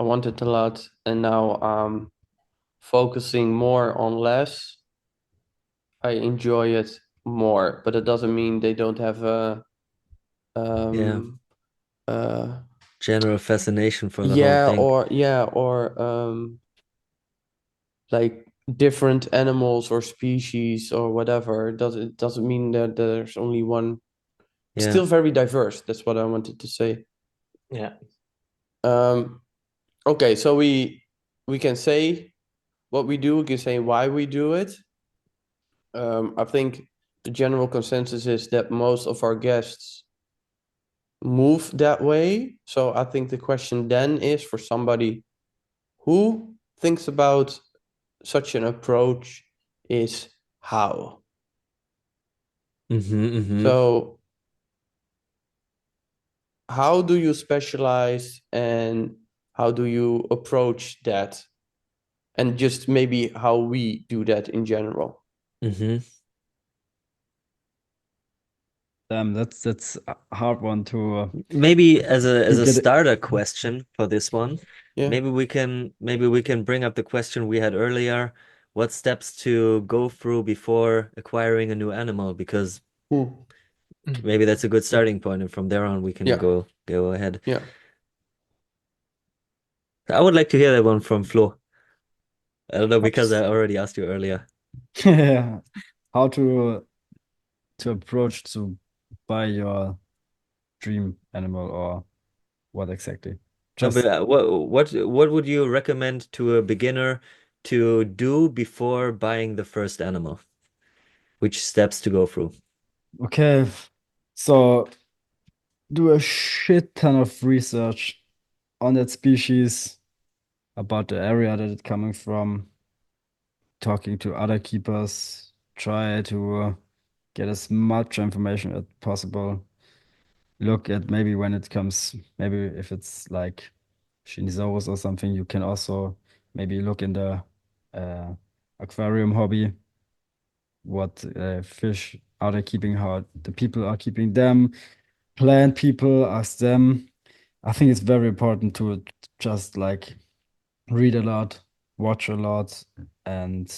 I wanted a lot, and now I'm focusing more on less. I enjoy it more, but it doesn't mean they don't have Yeah. um, uh, General fascination for the whole thing. or like different animals or species or whatever. It doesn't mean that there's only one. It's Yeah. still very diverse. That's what I wanted to say. Yeah. Okay, so we can say what we do, we can say why we do it. I think the general consensus is that most of our guests move that way. So I think the question then is for somebody who thinks about such an approach is how. So how do you specialize and how do you approach that? And just maybe how we do that in general. That's a hard one to Maybe as a get it. starter question for this one, Yeah. maybe we can bring up the question we had earlier, what steps to go through before acquiring a new animal, because maybe that's a good starting point, and from there on we can go ahead. Yeah. I would like to hear that one from Flo. I don't know, because I already asked you earlier. How to approach to buy your dream animal, or what exactly? No, but what would you recommend to a beginner to do before buying the first animal? Which steps to go through? Okay, so do a shit ton of research on that species, about the area that it's coming from, talking to other keepers, try to get as much information as possible. Look at maybe when it comes, maybe if it's like Shinizaurus or something, you can also maybe look in the aquarium hobby. What fish are they keeping? How the people are keeping them? Plant people, ask them. I think it's very important to just like read a lot, watch a lot, and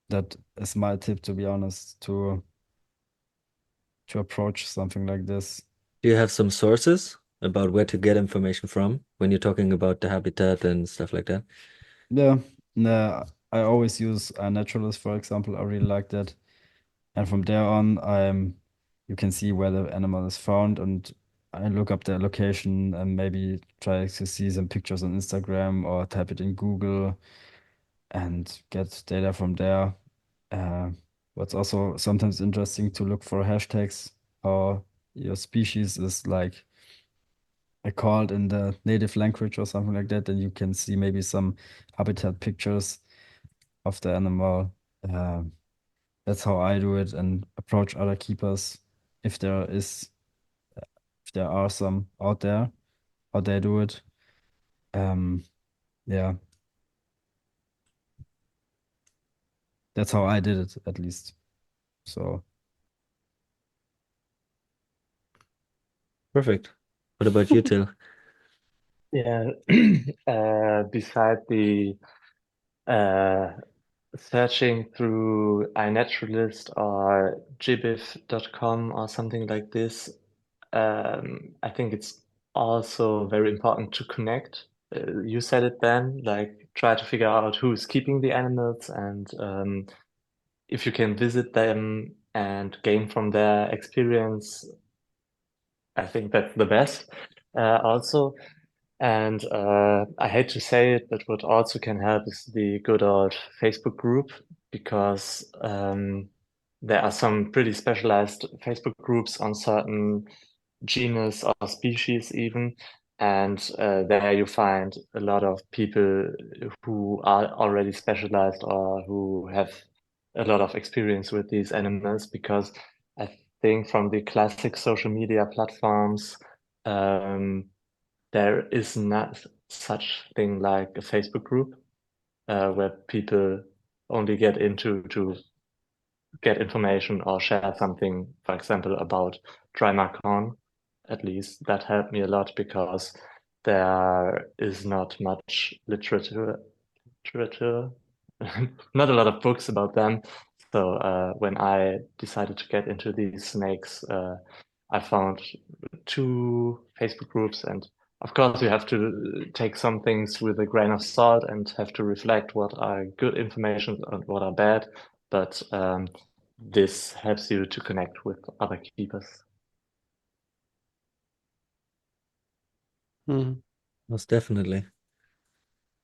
that is my tip, to be honest, to approach something like this. Do you have some sources about where to get information from when you're talking about the habitat and stuff like that? Yeah, nah, I always use a naturalist, for example. I really like that. And from there on, you can see where the animal is found, and I look up their location and maybe try to see some pictures on Instagram or type it in Google and get data from there. What's also sometimes interesting to look for hashtags, how your species is like called in the native language or something like that. Then you can see maybe some habitat pictures of the animal. That's how I do it and approach other keepers if there are some out there, how they do it. Yeah, that's how I did it at least. So Perfect. What about you, Till? Yeah. Beside the searching through iNaturalist or gbif.com or something like this, I think it's also very important to connect. You said it then, like try to figure out who's keeping the animals, and if you can visit them and gain from their experience, I think that's the best. Also, and I hate to say it, but what also can help is the good old Facebook group, because there are some pretty specialized Facebook groups on certain genus or species even. And there you find a lot of people who are already specialized or who have a lot of experience with these animals, because I think from the classic social media platforms, there is not such thing like a Facebook group where people only get into to get information or share something, for example, about dry Macron. At least that helped me a lot, because there is not much literature, not a lot of books about them. So when I decided to get into these snakes, I found two Facebook groups, and of course, you have to take some things with a grain of salt and have to reflect what are good information and what are bad. But this helps you to connect with other keepers. Most definitely.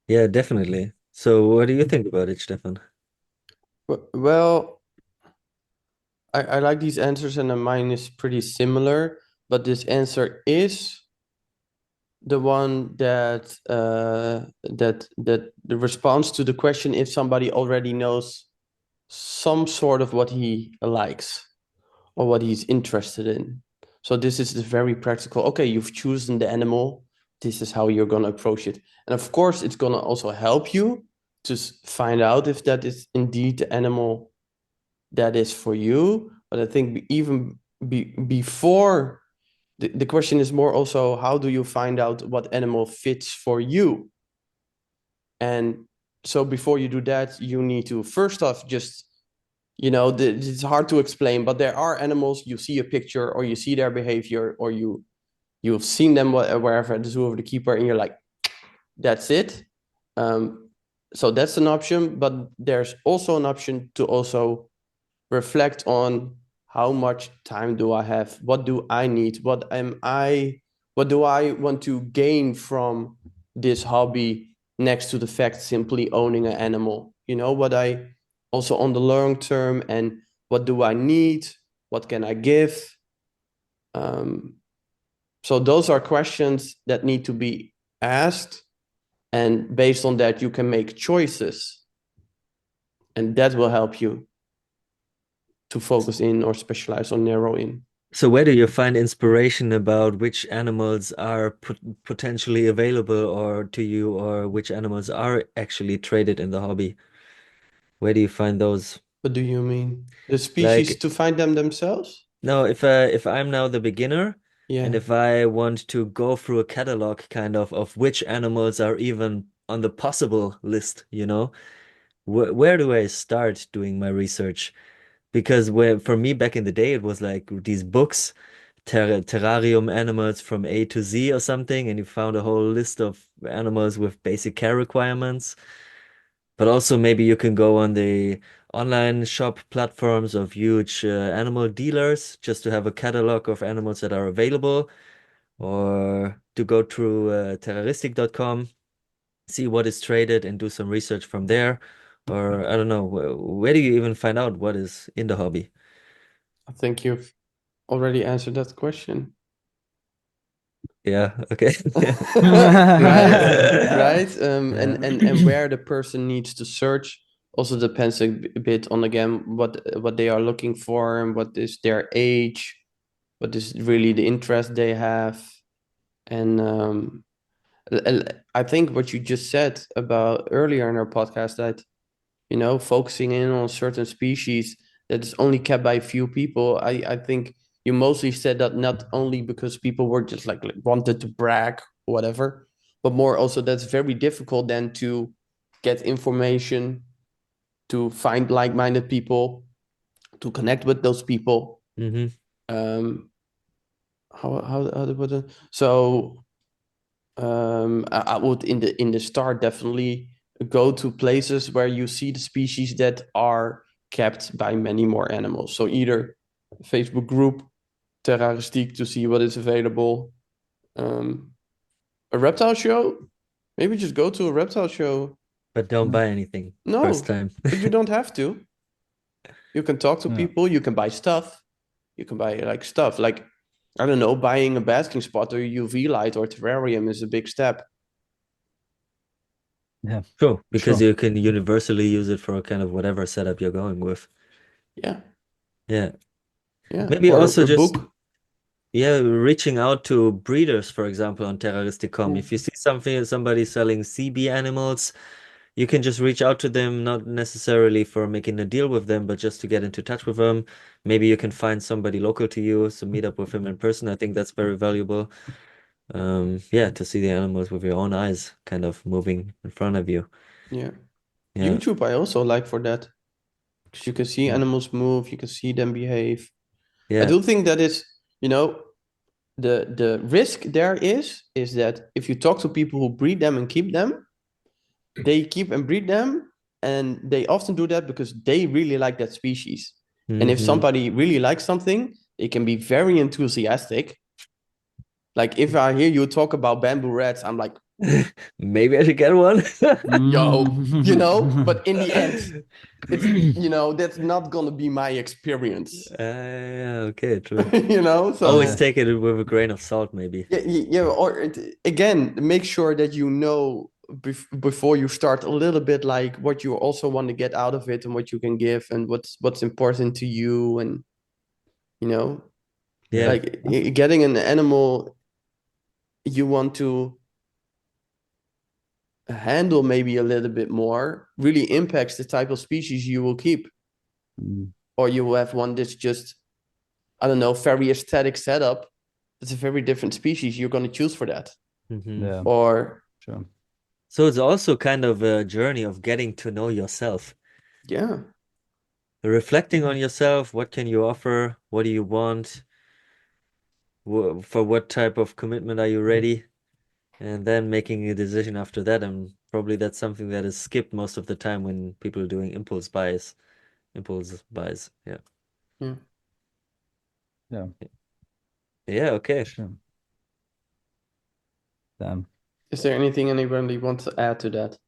Yeah, definitely. So what do you think about it, Stefan? Well, I like these answers, and mine is pretty similar, but this answer is the one that the response to the question if somebody already knows some sort of what he likes or what he's interested in. So this is the very practical. Okay, you've chosen the animal. This is how you're gonna approach it, and of course, it's gonna also help you to find out if that is indeed the animal that is for you. But I think even before the question is more also how do you find out what animal fits for you? And so before you do that, you need to first off just, it's hard to explain, but there are animals you see a picture or you see their behavior or you've seen them wherever at the zoo or the keeper and you're like, that's it. So that's an option, but there's also an option to also reflect on how much time do I have? What do I need? What do I want to gain from this hobby next to the fact simply owning an animal? What I also on the long term, and what do I need? What can I give? So those are questions that need to be asked, and based on that, you can make choices, and that will help you to focus in or specialize or narrow in. So where do you find inspiration about which animals are potentially available or to you, or which animals are actually traded in the hobby? Where do you find those? What do you mean? The species to find them themselves? No, if I'm now the beginner, and Yeah. if I want to go through a catalog kind of which animals are even on the possible list, where do I start doing my research? Because for me back in the day, it was like these books, terrarium animals from A to Z or something, and you found a whole list of animals with basic care requirements. But also maybe you can go on the online shop platforms of huge animal dealers just to have a catalog of animals that are available, or to go through terroristic.com, see what is traded and do some research from there. Or I don't know, where do you even find out what is in the hobby? I think you've already answered that question. Yeah, okay. Right. And where the person needs to search also depends a bit on, again, what they are looking for and what is their age, what is really the interest they have. And I think what you just said about earlier in our podcast, that focusing in on certain species that is only kept by a few people. I think you mostly said that not only because people were just like wanted to brag or whatever, but more also that's very difficult then to get information, to find like-minded people, to connect with those people. How to put it? So I would in the start definitely go to places where you see the species that are kept by many more animals. So either Facebook group, Terraristique, to see what is available. A reptile show, maybe just go to a reptile show. But don't buy anything No, first time. but you don't have to. You can talk to people, you can buy stuff. You can buy stuff like, I don't know, buying a basking spot or a UV light or terrarium is a big step. Yeah. Sure, because you can universally use it for kind of whatever setup you're going with. Yeah. Yeah. Yeah. Maybe or also a just book. Yeah, reaching out to breeders, for example, on terroristic.com. If you see somebody selling CB animals, you can just reach out to them, not necessarily for making a deal with them, but just to get into touch with them. Maybe you can find somebody local to you, so meet up with him in person. I think that's very valuable. Yeah, to see the animals with your own eyes kind of moving in front of you. Yeah. Yeah. YouTube I also like for that, because you can see animals move, you can see them behave. I Yeah. do think that is, the risk there is that if you talk to people who breed them and keep them, they keep and breed them, and they often do that because they really like that species. And if somebody really likes something, they can be very enthusiastic. Like if I hear you talk about bamboo rats, I'm like, maybe I should get one. yo, but in the end, it's, that's not going to be my experience. Yeah, okay, true. So Always take it with a grain of salt, maybe. yeah, or again, make sure that before you start a little bit like what you also want to get out of it and what you can give and what's important to you, and Yeah. like getting an animal you want to handle maybe a little bit more really impacts the type of species you will keep. Or you will have one that's just, I don't know, very aesthetic setup. It's a very different species. You're going to choose for that. Yeah. Or Sure. So it's also kind of a journey of getting to know yourself. Yeah. Reflecting on yourself, what can you offer? What do you want? For what type of commitment are you ready? And then making a decision after that. And probably that's something that is skipped most of the time when people are doing impulse buys. Yeah. Yeah. Yeah, okay. Sure. Damn. Is there anything anybody wants to add to that?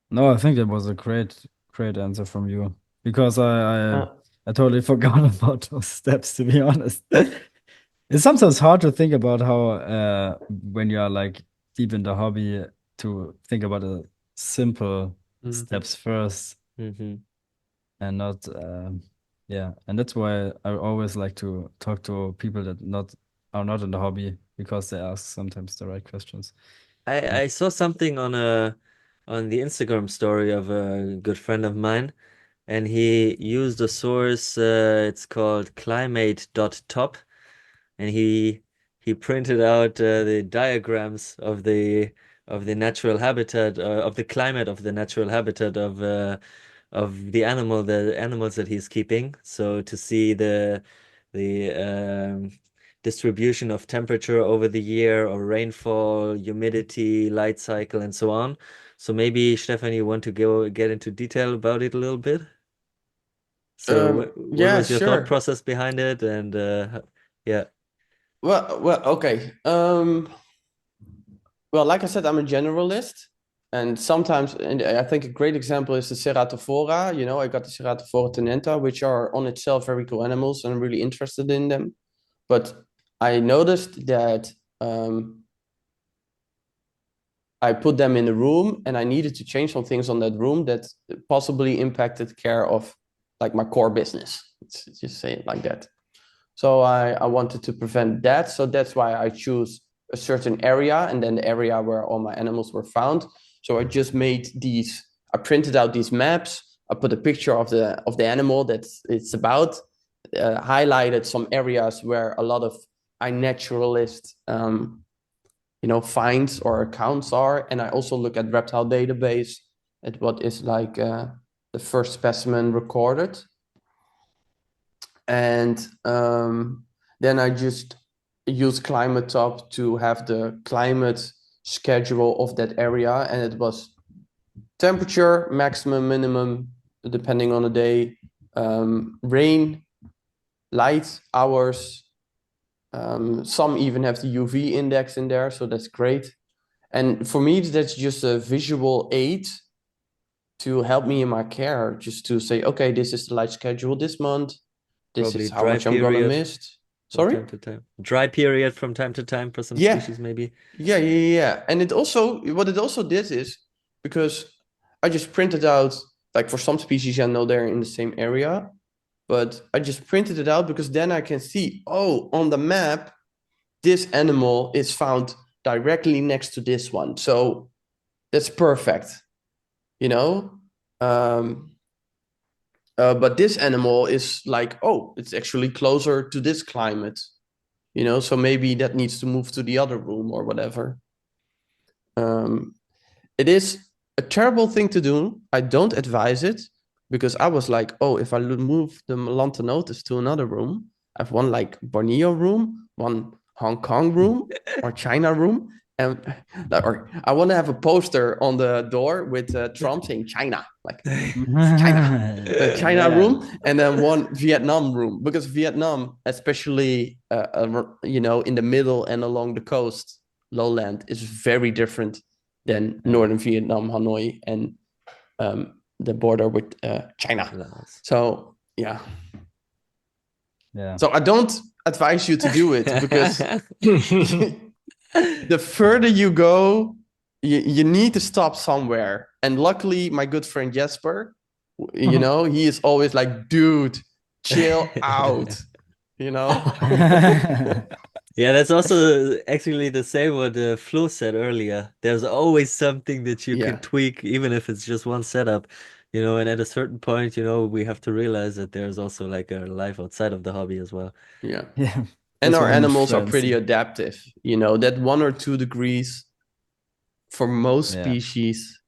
No, I think that was a great answer from you, because I totally forgot about those steps, to be honest. It's sometimes hard to think about how when you are like deep in the hobby, to think about the simple steps first Mhm. and not yeah. And that's why I always like to talk to people that are not in the hobby, because they ask sometimes the right questions. I saw something on the Instagram story of a good friend of mine, and he used a source, it's called climate.top, and he printed out the diagrams of the natural habitat, of the climate of the natural habitat of the animals that he's keeping. So to see the distribution of temperature over the year, or rainfall, humidity, light cycle, and so on. So maybe, Stefan, you want to get into detail about it a little bit? So what Yeah, was your sure. thought process behind it? And yeah. Well, okay. Well, like I said, I'm a generalist, and sometimes, and I think a great example is the Ceratophora. I got the Ceratophora tenenta, which are on itself very cool animals, and I'm really interested in them. But I noticed that I put them in a room, and I needed to change some things on that room that possibly impacted care of like my core business. Let's just say it like that. So I wanted to prevent that. So that's why I choose a certain area, and then the area where all my animals were found. So I just I printed out these maps. I put a picture of the animal that it's about, highlighted some areas where a lot of iNaturalist finds or accounts are. And I also look at reptile database at what is like the first specimen recorded. And then I just use ClimateTop to have the climate schedule of that area. And it was temperature, maximum, minimum, depending on the day, rain, light hours. Some even have the UV index in there, so that's great. And for me, that's just a visual aid to help me in my care, just to say, okay, this is the light schedule this month. This Probably is how dry much I'm gonna period miss. from Sorry? time to time. Dry period from time to time for some Yeah. species, maybe. Yeah. And what it also did is, because I just printed out, like for some species, I know they're in the same area, but I just printed it out because then I can see, oh, on the map, this animal is found directly next to this one. So that's perfect, but this animal is like, oh, it's actually closer to this climate, so maybe that needs to move to the other room or whatever. It is a terrible thing to do. I don't advise it, because I was like, oh, if I move the Melantanotus to another room, I have one like Borneo room, one Hong Kong room or China room. And or I want to have a poster on the door with Trump saying China, like China, the China room, and then one Vietnam room, because Vietnam, especially in the middle and along the coast, lowland, is very different than northern Vietnam, Hanoi, and the border with China. Laos. So yeah. Yeah. So I don't advise you to do it, because the further you go, you need to stop somewhere. And luckily, my good friend Jesper, he is always like, dude, chill out, Yeah, that's also actually the same what Flo said earlier. There's always something that you can tweak, even if it's just one setup, and at a certain point, we have to realize that there's also like a life outside of the hobby as well. Yeah. Yeah. And That's our why I'm with animals are friends. pretty adaptive, that 1 or 2 degrees for most Yeah. species.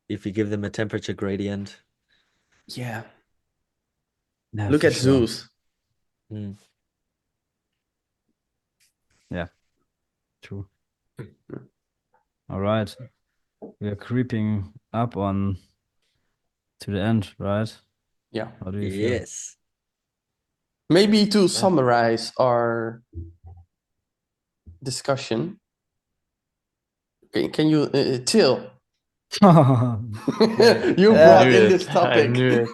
If you give them a temperature gradient. Yeah. Yeah, Look for at sure. zoos. Mm. Yeah. True. All right. We are creeping up on to the end, right? Yeah. How do you feel? Yes. Maybe to summarize our discussion, can you, Till? You brought in this topic. I knew it.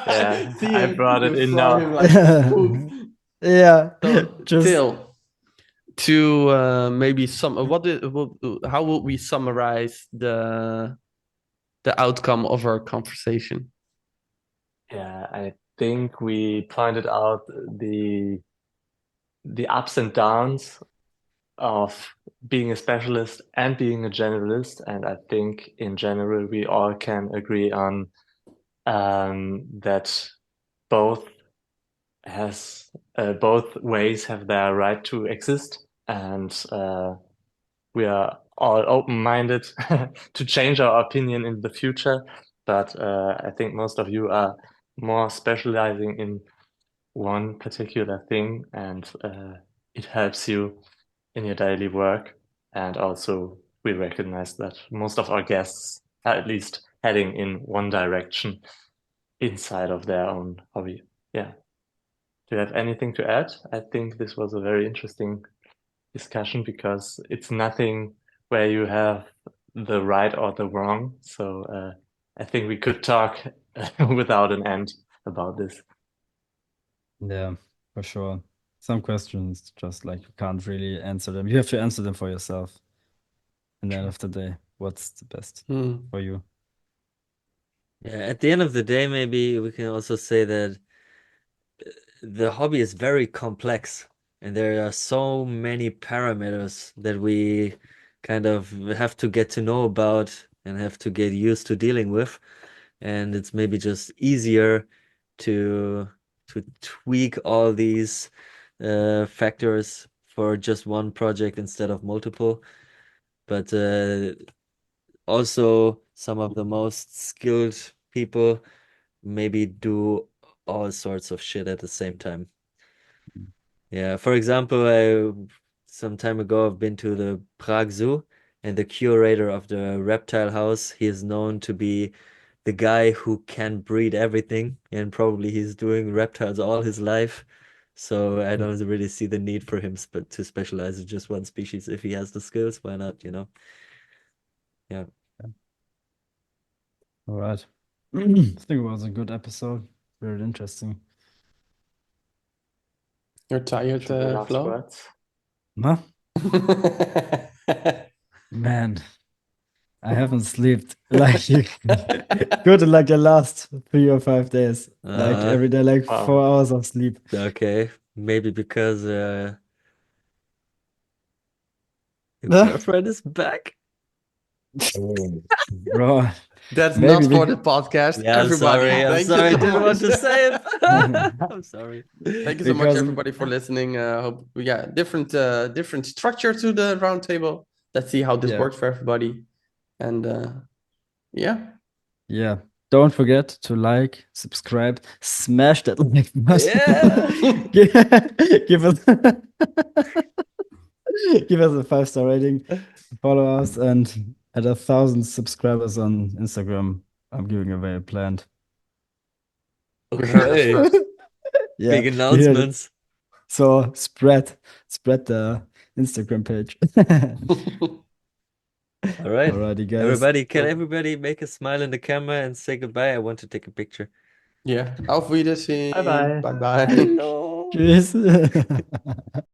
Yeah, See I him, brought it you in saw now. him like spooked. Yeah. So, Just Till, to maybe how would we summarize the outcome of our conversation? Yeah, I think we pointed out the ups and downs of being a specialist and being a generalist, and I think in general we all can agree on that both both ways have their right to exist, and we are all open-minded to change our opinion in the future. But I think most of you are more specializing in one particular thing, and it helps you in your daily work. And also, we recognize that most of our guests are at least heading in one direction inside of their own hobby. Yeah. Do you have anything to add? I think this was a very interesting discussion, because it's nothing where you have the right or the wrong. So I think we could talk without an end about this. yeah, for sure. Some questions just like you can't really answer them. You have to answer them for yourself. At the end of the day, what's the best for you? Yeah, at the end of the day, maybe we can also say that the hobby is very complex, and there are so many parameters that we kind of have to get to know about and have to get used to dealing with. And it's maybe just easier to tweak all these factors for just one project instead of multiple. But also some of the most skilled people maybe do all sorts of shit at the same time. Yeah, for example, some time ago I've been to the Prague Zoo, and the curator of the reptile house, he is known to be the guy who can breed everything, and probably he's doing reptiles all his life. So I don't really see the need for him to specialize in just one species. If he has the skills, why not, Yeah. All right. I think it was a good episode. Very interesting. You're tired, Last Flo? words. Huh? Man, I haven't slept like good in like the last 3 or 5 days. Like every day, like Wow. 4 hours of sleep. Okay, maybe because your Huh? girlfriend is back. Bro, That's maybe not for the podcast. Yeah, I'm Everybody, sorry. I'm thank sorry. I you so didn't want to much. say it. I'm sorry. Thank you so much, Because- everybody, for listening. Hope different structure to the roundtable. Let's see how this Yeah. works for everybody. And yeah. Yeah, don't forget to like, subscribe, smash that like button. Yeah. Give us give us a 5-star rating, follow us, and at 1,000 subscribers on Instagram, I'm giving away a plant. Okay. Yeah, Big you heard it. announcements. So spread the Instagram page. All right. Alrighty, guys. Everybody, can everybody make a smile in the camera and say goodbye? I want to take a picture. Yeah. Auf Wiedersehen. Bye bye. Bye bye. Hello. Tschüss.